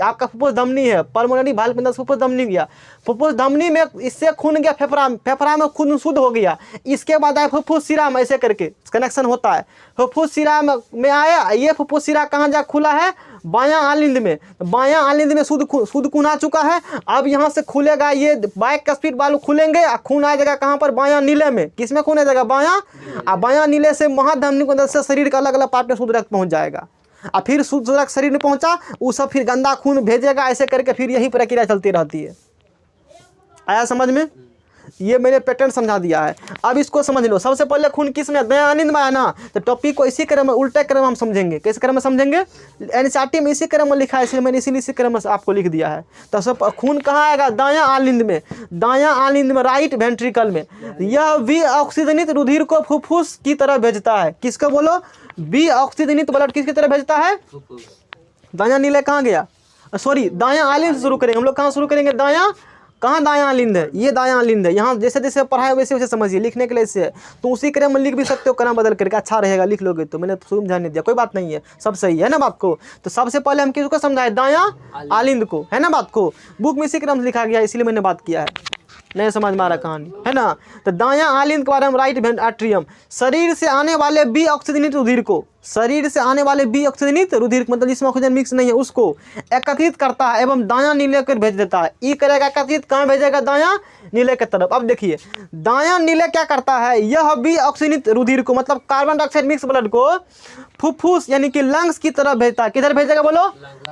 आपका फुफ्फुस धमनी है, पल्मोनरी वाल्व के अंदर फुफ्फुस धमनी गया। फुफ्फुस धमनी में इससे खून गया फेफड़ा में खून शुद्ध हो गया। इसके बाद आया फुफ्फुस शिरा में, ऐसे करके कनेक्शन होता है। फुफ्फुस शिरा में आया, ये फुफ्फुस शिरा कहाँ जा खुला है? बायां आलिंद में। बायां आलिंद में शुद्ध खून आ चुका है। अब यहाँ से खुलेगा ये बाइकस्पिड वाल्व खुलेंगे और खून आ जाएगा कहाँ पर? बायां नीले में। किस में खून आ जाएगा? बायां। और बायां नीले से महाधमनी के अंदर से शरीर का अलग अलग पार्ट में शुद्ध रक्त पहुँच जाएगा। और फिर शुद्ध रक्त शरीर में पहुँचा, वो सब फिर गंदा खून भेजेगा, ऐसे करके फिर यही प्रक्रिया चलती रहती है। आया समझ में? ये मैंने पैटर्न समझा दिया है। अब इसको समझ लो। सबसे पहले खून किस में? दायां आलिंद में आया ना। तो टॉपिक को इसी क्रम में, उल्टे क्रम में हम समझेंगे। कैसे क्रम में समझेंगे? एनसीईआरटी में इसी क्रम में लिखा है, इसलिए मैंने इसी क्रम में आपको लिख दिया है। तो सब खून कहाँ आएगा? दायां आलिंद में। दायां आलिंद में, राइट वेंट्रिकल में। यह बी ऑक्सीजनित रुधिर को फुफ्फुस की तरह भेजता है। किसको बोलो? बी ऑक्सीजनित ब्लड किसकी तरह भेजता है? दायां नीले कहाँ गया? सॉरी, दायां आलिंद से शुरू करेंगे हम लोग। कहाँ शुरू करेंगे? दायां। कहाँ दायां आलिंद है? ये दायां आलिंद है। यहाँ जैसे जैसे पढ़ाए वैसे वैसे समझिए, लिखने के लिए इससे तो उसी क्रम में लिख भी सकते हो, क्रम बदल करके अच्छा रहेगा, लिख लोगे तो। मैंने समझाने दिया, कोई बात नहीं है, सब सही है ना बात को। तो सबसे पहले हम किसको समझाए? दायां आलिंद को, है ना बात को। बुक में इसी क्रम से लिखा गया, इसलिए मैंने बात किया है। नहीं समझ में आ रहा कहानी, है ना। तो दायां आलिंद के बारे में, राइट वेंट एट्रियम, शरीर से आने वाले बी ऑक्सीजनित रुधिर को, शरीर से आने वाले बी ऑक्सीजनित रुधिर मतलब जिसमें ऑक्सीजन मिक्स नहीं है उसको एकत्रित करता है एवं दायां नीले को भेज देता है। ई करेगा एकत्रित, कहाँ भेजेगा? दायां नीले की तरफ। अब देखिए दायां नीले क्या करता है? यह बी ऑक्सीजनित रुधिर को मतलब कार्बन डाइऑक्साइड मिक्स ब्लड को फुफ्फुस यानी कि लंग्स की तरफ भेजता है। किधर भेजेगा बोलो?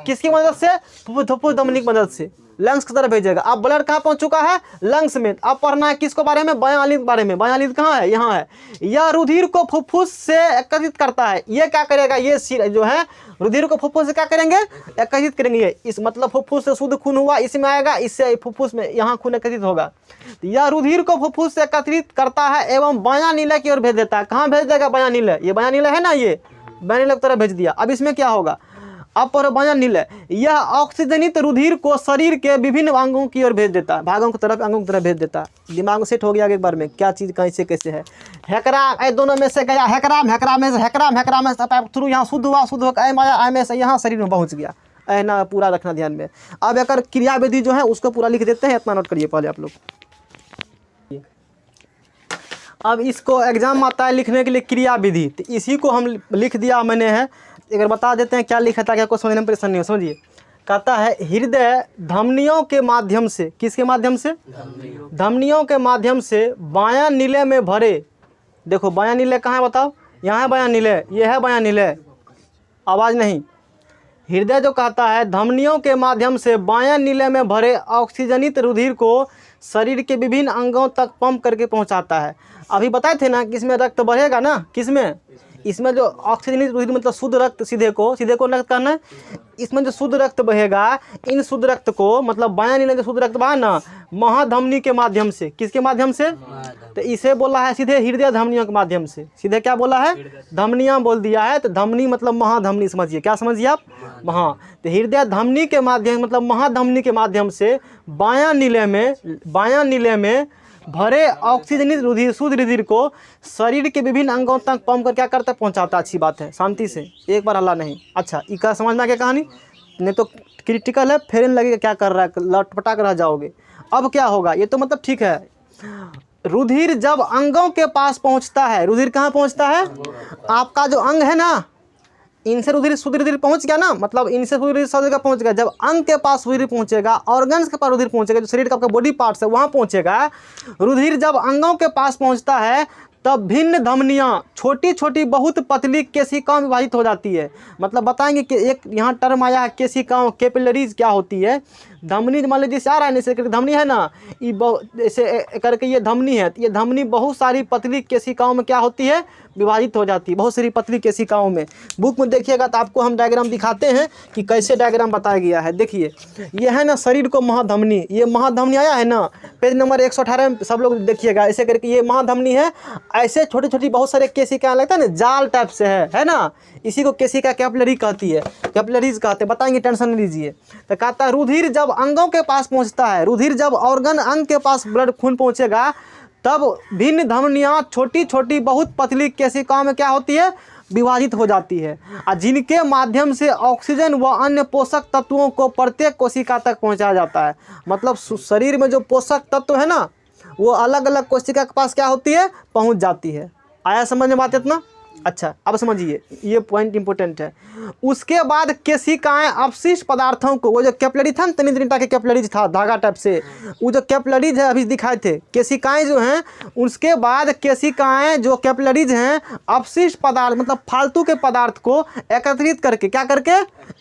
किसकी मदद से? फुफ्फुस धमनी की मदद से लंग्स की तरफ भेजेगा। अब ब्लड कहाँ पहुंच चुका है? लंग्स में। अब पढ़ना है किसको बारे में? बायां आलिंद के बारे में। बायां आलिंद कहाँ है? यहाँ है। यह रुधिर को फुफ्फुस से एकत्रित करता है। ये क्या करेगा? ये जो है रुधिर को फुफ्फुस से क्या करेंगे? एकत्रित करेंगे। ये इस मतलब फुफ्फुस से शुद्ध खून हुआ, इसमें आएगा, इससे फुफ्फुस में यहाँ खून एकत्रित होगा। तो यह रुधिर को फुफ्फुस से एकत्रित करता है एवं बायां नीले की ओर भेज देता है। कहाँ भेज देगा? बायां नीले। ये बायां नीले है ना, ये बायां नीले की तरफ भेज दिया। अब इसमें क्या होगा? अब पर बायां नीले, यह ऑक्सीजनित रुधिर को शरीर के विभिन्न अंगों की ओर भेज देता है, भागों की तरफ, अंगों की तरफ भेज देता है। दिमाग में सेट हो गया एक बार में क्या चीज़ कहीं से कैसे है। हेकरा दोनों में से गया, हेकरा में से हेकरा में थ्रू यहाँ शुद्ध हुआ, शुद्ध होकर माया में से यहाँ शरीर में पहुँच गया। ऐना पूरा रखना ध्यान में। अब अगर क्रियाविधि जो है उसको पूरा लिख देते हैं, इतना नोट करिए पहले आप लोग। अब इसको एग्जाम आता है लिखने के लिए क्रियाविधि, तो इसी को हम लिख दिया मैंने है। अगर बता देते हैं क्या लिखा था, क्या कोई समझने में परेशानी नहीं हो। समझिए, कहता है हृदय धमनियों के माध्यम से, किसके माध्यम से? धमनियों के माध्यम से बायां नीले में भरे। देखो बायां नीले कहाँ है बताओ? यहाँ है बायां नीले, ये है बायां नीले। आवाज़ नहीं। हृदय जो कहता है धमनियों के माध्यम से बायां नीले में भरे ऑक्सीजनित रुधिर को शरीर के विभिन्न अंगों तक पंप करके पहुंचाता है। अभी बताए थे ना कि इसमें रक्त बढ़ेगा ना, किसमें? इसमें जो ऑक्सीजनित रुधिर मतलब शुद्ध रक्त, सीधे को रक्त करना है। इसमें जो शुद्ध रक्त बहेगा, इन शुद्ध रक्त को मतलब बायां नीले जो शुद्ध रक्त बहा ना, महाधमनी के माध्यम से। किसके माध्यम से? तो इसे बोला है सीधे हृदय धमनियों के माध्यम से। सीधे क्या बोला है? धमनियाँ बोल दिया है। तो धमनी मतलब महाधमनी समझिए, क्या समझिए आप? महा। तो हृदय धमनी के माध्यम मतलब महाधमनी के माध्यम से बायां नीले में भरे ऑक्सीजनित रुधिर, शुद्ध रुधिर को शरीर के विभिन्न अंगों तक पंप कर क्या करता है? पहुंचाता। अच्छी बात है, शांति से, एक बार हल्ला नहीं। अच्छा, इसका समझ में आ गया कहानी? नहीं तो क्रिटिकल है, फेरन लगेगा क्या कर रहा है, लटपटा रह जाओगे। अब क्या होगा? ये तो मतलब ठीक है। रुधिर जब अंगों के पास पहुंचता है, रुधिर कहाँ पहुंचता है? आपका जो अंग है ना, इनसे रुधिर, शुद्ध रुधिर पहुंच गया ना, मतलब इनसे शुद्ध रुधिर सब जगह पहुंच गया। जब अंग के पास रुधिर पहुंचेगा, ऑर्गन्स के पास रुधिर पहुंचेगा, जो शरीर का आपका बॉडी पार्ट्स है वहां पहुंचेगा। रुधिर जब अंगों के पास पहुंचता है तब भिन्न धमनियाँ छोटी छोटी बहुत पतली केशिकाओं में विभाजित हो जाती है। मतलब बताएंगे कि एक यहाँ टर्म आया है केशिकाओं, कैपिलरीज क्या होती है? धमनी मान लीजिए जैसे आ रहा है, जैसे धमनी है ना, ये ऐसे करके ये धमनी है। ये धमनी बहुत सारी पतली केशिकाओं में क्या होती है? विभाजित हो जाती है, बहुत सारी पतली केशिकाओं में। बुक में देखिएगा तो आपको हम डायग्राम दिखाते हैं कि कैसे डायग्राम बताया गया है। देखिए ये है ना शरीर को महाधमनी, ये महाधमनी आया है ना, पेज नंबर 118 में सब लोग देखिएगा। ऐसे करके ये महाधमनी है, ऐसे छोटी छोटी बहुत सारे केशिका लगता है ना, जाल टाइप से है ना, इसी को केशिका कैपिलरी कहती है, कैपिलरीज कहते हैं। बताएंगे, टेंशन नहीं लीजिए। तो कहता है रुधिर जब अंगों के पास पहुंचता है, रुधिर जब ऑर्गन अंग के पास ब्लड खून पहुंचेगा तब भिन्न धमनियाँ छोटी छोटी बहुत पतली केशिकाओं में क्या होती है? विभाजित हो जाती है, और जिनके माध्यम से ऑक्सीजन व अन्य पोषक तत्वों को प्रत्येक कोशिका तक पहुंचाया जाता है। मतलब शरीर में जो पोषक तत्व है ना, वो अलग अलग कोशिका के पास क्या होती है? पहुंच जाती है। आया समझ में बात इतना? अच्छा, अब समझिए, ये पॉइंट इंपॉर्टेंट है। उसके बाद केशिकाएं अपशिष्ट पदार्थों को, वो जो कैपिलरी था ना, तनी तनी के कैपिलरीज था धागा टाइप से, वो जो कैपिलरीज है अभी दिखाए थे, केशिकाएं जो हैं, उसके बाद केशिकाएं जो कैपिलरीज हैं अपशिष्ट पदार्थ मतलब फालतू के पदार्थ को एकत्रित करके क्या करके?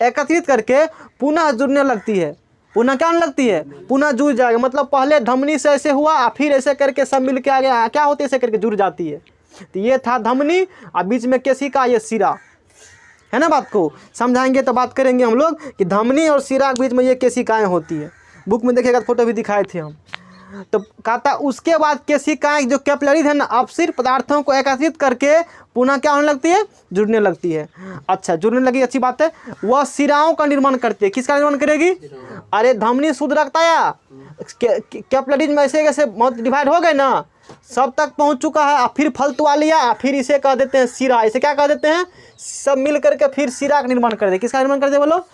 एकत्रित करके पुनः जुड़ने लगती है। पुनः क्या होने लगती है? पुनः जुड़ जाएगा। मतलब पहले धमनी से ऐसे हुआ, फिर ऐसे करके सब मिल के आगे क्या होती है? ऐसे करके जुड़ जाती है। तो ये था धमनी, और बीच में केशिका, ये सिरा है ना। बात को समझाएंगे तो बात करेंगे हम लोग कि धमनी और सिरा के बीच में ये केशिकाएं होती है। बुक में देखिएगा, फोटो भी दिखाए थे हम। तो कहता उसके बाद केशिकाएं जो कैपिलरीज है ना, अपशिष्ट पदार्थों को एकत्रित करके पुनः क्या होने लगती है? जुड़ने लगती है। अच्छा, जुड़ने लगी, अच्छी बात है। वह सिराओं का निर्माण करती है। किसका निर्माण करेगी? अरे धमनी शुद्ध रखता है, कैपिलरीज में ऐसे कैसे डिवाइड हो गए ना, सब तक पहुंच चुका है, और फिर फलतुआ लिया, फिर इसे कह देते हैं सिरा। इसे क्या कह देते हैं? सब मिल करके फिर सिरा का निर्माण कर दे। किसका निर्माण कर दे बोलो?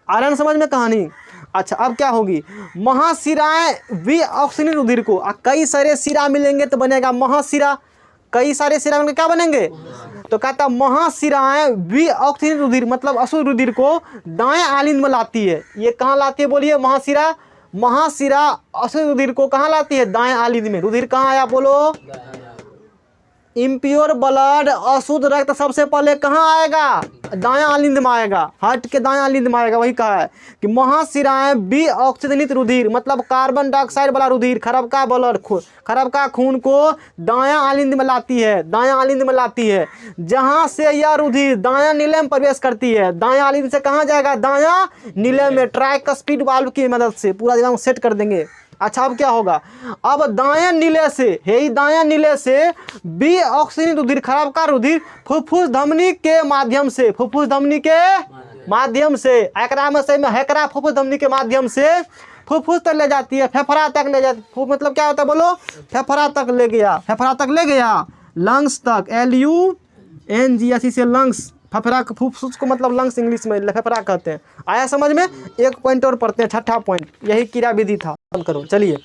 आर्यन समझ में कहानी? अच्छा, अब क्या होगी? महाशिराएं भी ऑक्सीजन रुधिर को, कई सारे सिरा मिलेंगे तो बनेगा महाशिरा। कई सारे सिरा मिलकर क्या बनेंगे? तो कहता महाशिराएं भी ऑक्सीजन रुधिर मतलब अशुद्ध रुधिर को दाएं आलिंद में लाती है। ये कहाँ लाती है बोलिए? महाशिरा। महाशिरा अशुद्ध रुधिर को कहाँ लाती है? दाएं आलिंद में। रुधिर कहाँ आया बोलो? इम्प्योर ब्लड, अशुद्ध रक्त सबसे पहले कहाँ आएगा? दायां आलिंद में आएगा, हार्ट के दायां आलिंद में आएगा। वही कहा है कि महाशिराएं भी ऑक्सीजनित रुधिर मतलब कार्बन डाइऑक्साइड वाला रुधिर, खरबका ब्लड, खरबका खून को दायां आलिंद में लाती है, दायां आलिंद में लाती है, जहां से यह रुधिर दायां नीले में प्रवेश करती है। दायां आलिंद से कहाँ जाएगा? दायां नीले में, ट्राइकस्पिड वाल्व की मदद से। पूरा दिमाग सेट कर देंगे। अच्छा, अब क्या होगा? अब दायां नीले से, हे दायां नीले से बी ऑक्सीजन रुधिर, खराब का रुधिर फुफ्फुस धमनी के माध्यम से, फुफ्फुस धमनी के माध्यम से, एकरा में से हैकरा फुफ्फुस धमनी के माध्यम से फुफ्फुस तक ले जाती है, फेफड़ा तक ले जाती है। मतलब क्या होता है बोलो? फेफड़ा तक ले गया, फेफड़ा तक ले गया, लंग्स तक, LUNGS से लंग्स, फेफड़ा फुफ्फुस को मतलब लंग्स इंग्लिश में फेफड़ा कहते हैं। आया समझ में? एक पॉइंट और पढ़ते हैं, छठा पॉइंट, यही क्रिया विधि था। करो चलिए,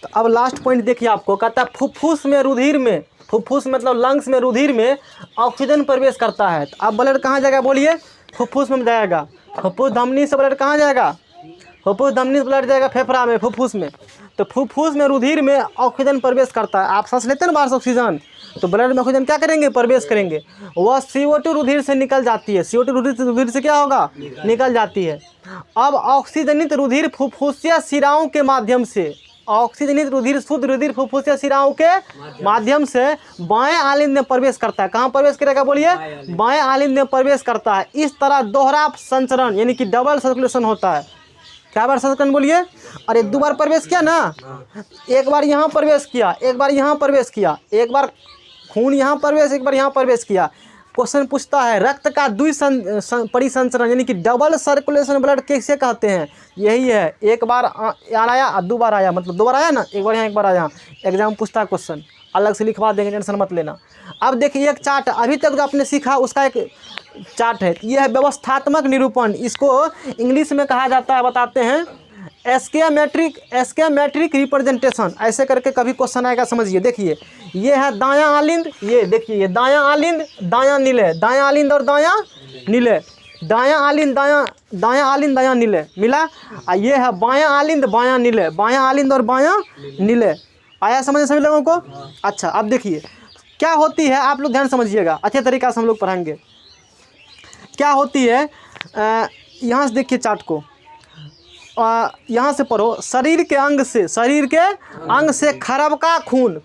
तो अब लास्ट पॉइंट देखिए। आपको कहता है फुफ्फुस में रुधिर में, फुफ्फुस मतलब लंग्स में रुधिर में ऑक्सीजन प्रवेश करता है। तो अब ब्लड कहाँ जाएगा बोलिए? फुफ्फुस में जाएगा। फुफ्फुस धमनी से ब्लड कहाँ जाएगा? फुफ्फुस धमनी से ब्लड जाएगा फेफड़ा में, फुफ्फुस में। तो फुफ्फुस में रुधिर में ऑक्सीजन प्रवेश करता है। आप सांस लेते हैं ना बाहर से ऑक्सीजन, तो ब्लड में ऑक्सीजन क्या करेंगे? प्रवेश करेंगे। वह CO2 रुधिर से निकल जाती है। CO2 रुधिर से क्या होगा? निकल जाती है। अब ऑक्सीजनित रुधिर फुफ्फुसीय शिराओं के माध्यम से, ऑक्सीजनित रुधिर शुद्ध रुधिर फुफ्फुसीय शिराओं के माध्यम से बाएं आलिंद में प्रवेश करता है। कहाँ प्रवेश करेगा बोलिए? बाएं आलिंद में प्रवेश करता है। इस तरह दोहरा संचरण यानी कि डबल सर्कुलेशन होता है। क्या बार संचरण बोलिए? अरे 2 बार प्रवेश किया ना, एक बार यहाँ प्रवेश किया, एक बार यहाँ प्रवेश किया, एक बार खून यहाँ प्रवेश, एक बार यहाँ प्रवेश किया। क्वेश्चन पूछता है रक्त का परिसंचरण यानी कि डबल सर्कुलेशन ब्लड किसे कहते हैं? यही है, एक बार आया 2 बार आया, मतलब 2 बार आया ना, एक बार यहाँ एक बार आया। एग्जाम पूछता है क्वेश्चन, अलग से लिखवा देंगे, टेंशन मत लेना। अब देखिए एक चार्ट अभी तक जो आपने सीखा उसका एक चार्ट है, ये है व्यवस्थात्मक निरूपण। इसको इंग्लिश में कहा जाता है, बताते हैं, एस्केमेट्रिक रिप्रेजेंटेशन। ऐसे करके कभी क्वेश्चन आएगा, समझिए। देखिए ये है दायां आलिंद, ये देखिए ये दायां आलिंद दायां निलय, दायां आलिंद और दायां निलय, दायां आलिंद दायां आलिंद दायां निलय मिला। ये है बायां आलिंद बायां निलय, बायां आलिंद और बायां निलय। आया समझ सभी लोगों को? अच्छा, अब देखिए क्या होती है, आप लोग ध्यान समझिएगा, अच्छे तरीक़ा से हम लोग पढ़ाएंगे। क्या होती है, यहाँ से देखिए चार्ट को, यहाँ से पढ़ो। शरीर के अंग से खरब का खून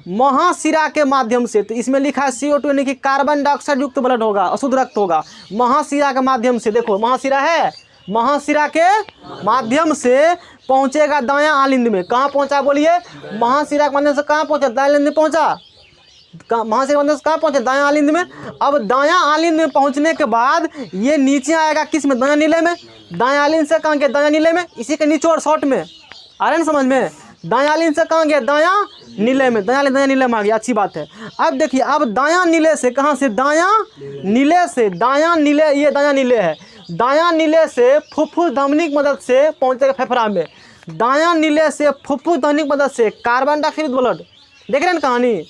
महाशिरा के माध्यम से, तो इसमें लिखा है CO2 यानी कि कार्बन डाइऑक्साइड युक्त ब्लड होगा, अशुद्ध रक्त होगा। महाशिरा के माध्यम से, देखो महाशिरा है, महाशिरा के माध्यम से पहुँचेगा दायां आलिंद में। कहाँ पहुँचा बोलिए? महाशिरा के माध्यम से कहाँ पहुँचा? दायां आलिंद में पहुँचा। महाशिरा के माध्यम से कहाँ पहुँचा? दायां आलिंद में। अब दायां आलिंद में पहुँचने के बाद ये नीचे आएगा किस में? दायां नीले में। दायां आलिंद से कहाँ गया? दायां नीले में। इसी के निचोड़ शॉर्ट में आ रहे हैं समझ में? दायां आलिंद से कहाँ गया? दायां नीले में। दायां नीले में आ गया, अच्छी बात है। अब देखिए, अब दायां नीले से कहाँ से? दायां नीले से, दायां नीले, ये दायां नीले है, दायां नीले से फुफ्फुस धमनी की मदद से पहुँचेगा फेफड़ा में। दायां नीले से फुफ्फुस धमनी की मदद से कार्बन डाइऑक्साइड ब्लड, देख रहे हैं कहानी,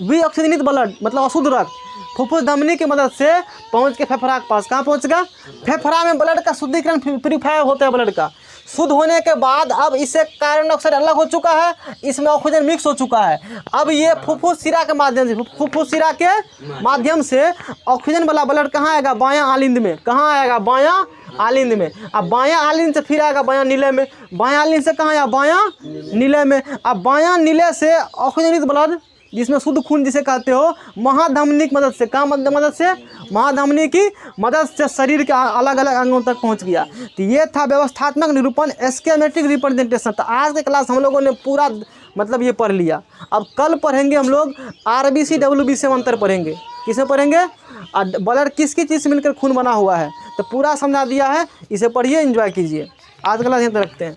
विऑक्सीजनित ब्लड मतलब अशुद्ध रक्त, फुफ्फुस धमनी की मदद से पहुंच के फेफड़ा के पास। कहाँ पहुंचेगा? फेफड़ा में ब्लड का शुद्धिकरण प्यूरिफाई होता है ब्लड का। शुद्ध होने के बाद अब इससे कार्बन डाइऑक्साइड अलग हो चुका है, इसमें ऑक्सीजन मिक्स हो चुका है। अब ये फुफ्फुस शिरा के माध्यम से ऑक्सीजन वाला ब्लड कहाँ आएगा? बायां आलिंद में। कहाँ आएगा? बायां आलिंद में। अब बायां आलिंद से फिर आएगा बायां नीले में। बायां आलिंद से कहाँ आया? बायां नीले में। अब बायां नीले से ऑक्सीजनित ब्लड, जिसमें शुद्ध खून जिसे कहते हो, महाधमनी की मदद से, कहाँ मदद से? महाधमनी की मदद से शरीर के अलग अलग अंगों तक पहुंच गया। तो ये था व्यवस्थात्मक निरूपण, एस्केमेट्रिक रिप्रेजेंटेशन। तो आज के क्लास हम लोगों ने पूरा मतलब ये पढ़ लिया। अब कल पढ़ेंगे हम लोग RBC WBC में अंतर पढ़ेंगे। किसमें पढ़ेंगे? ब्लड किस चीज़ से मिलकर खून बना हुआ है, तो पूरा समझा दिया है। इसे पढ़िए, एंजॉय कीजिए। आज का क्लास यहीं तक रखते हैं।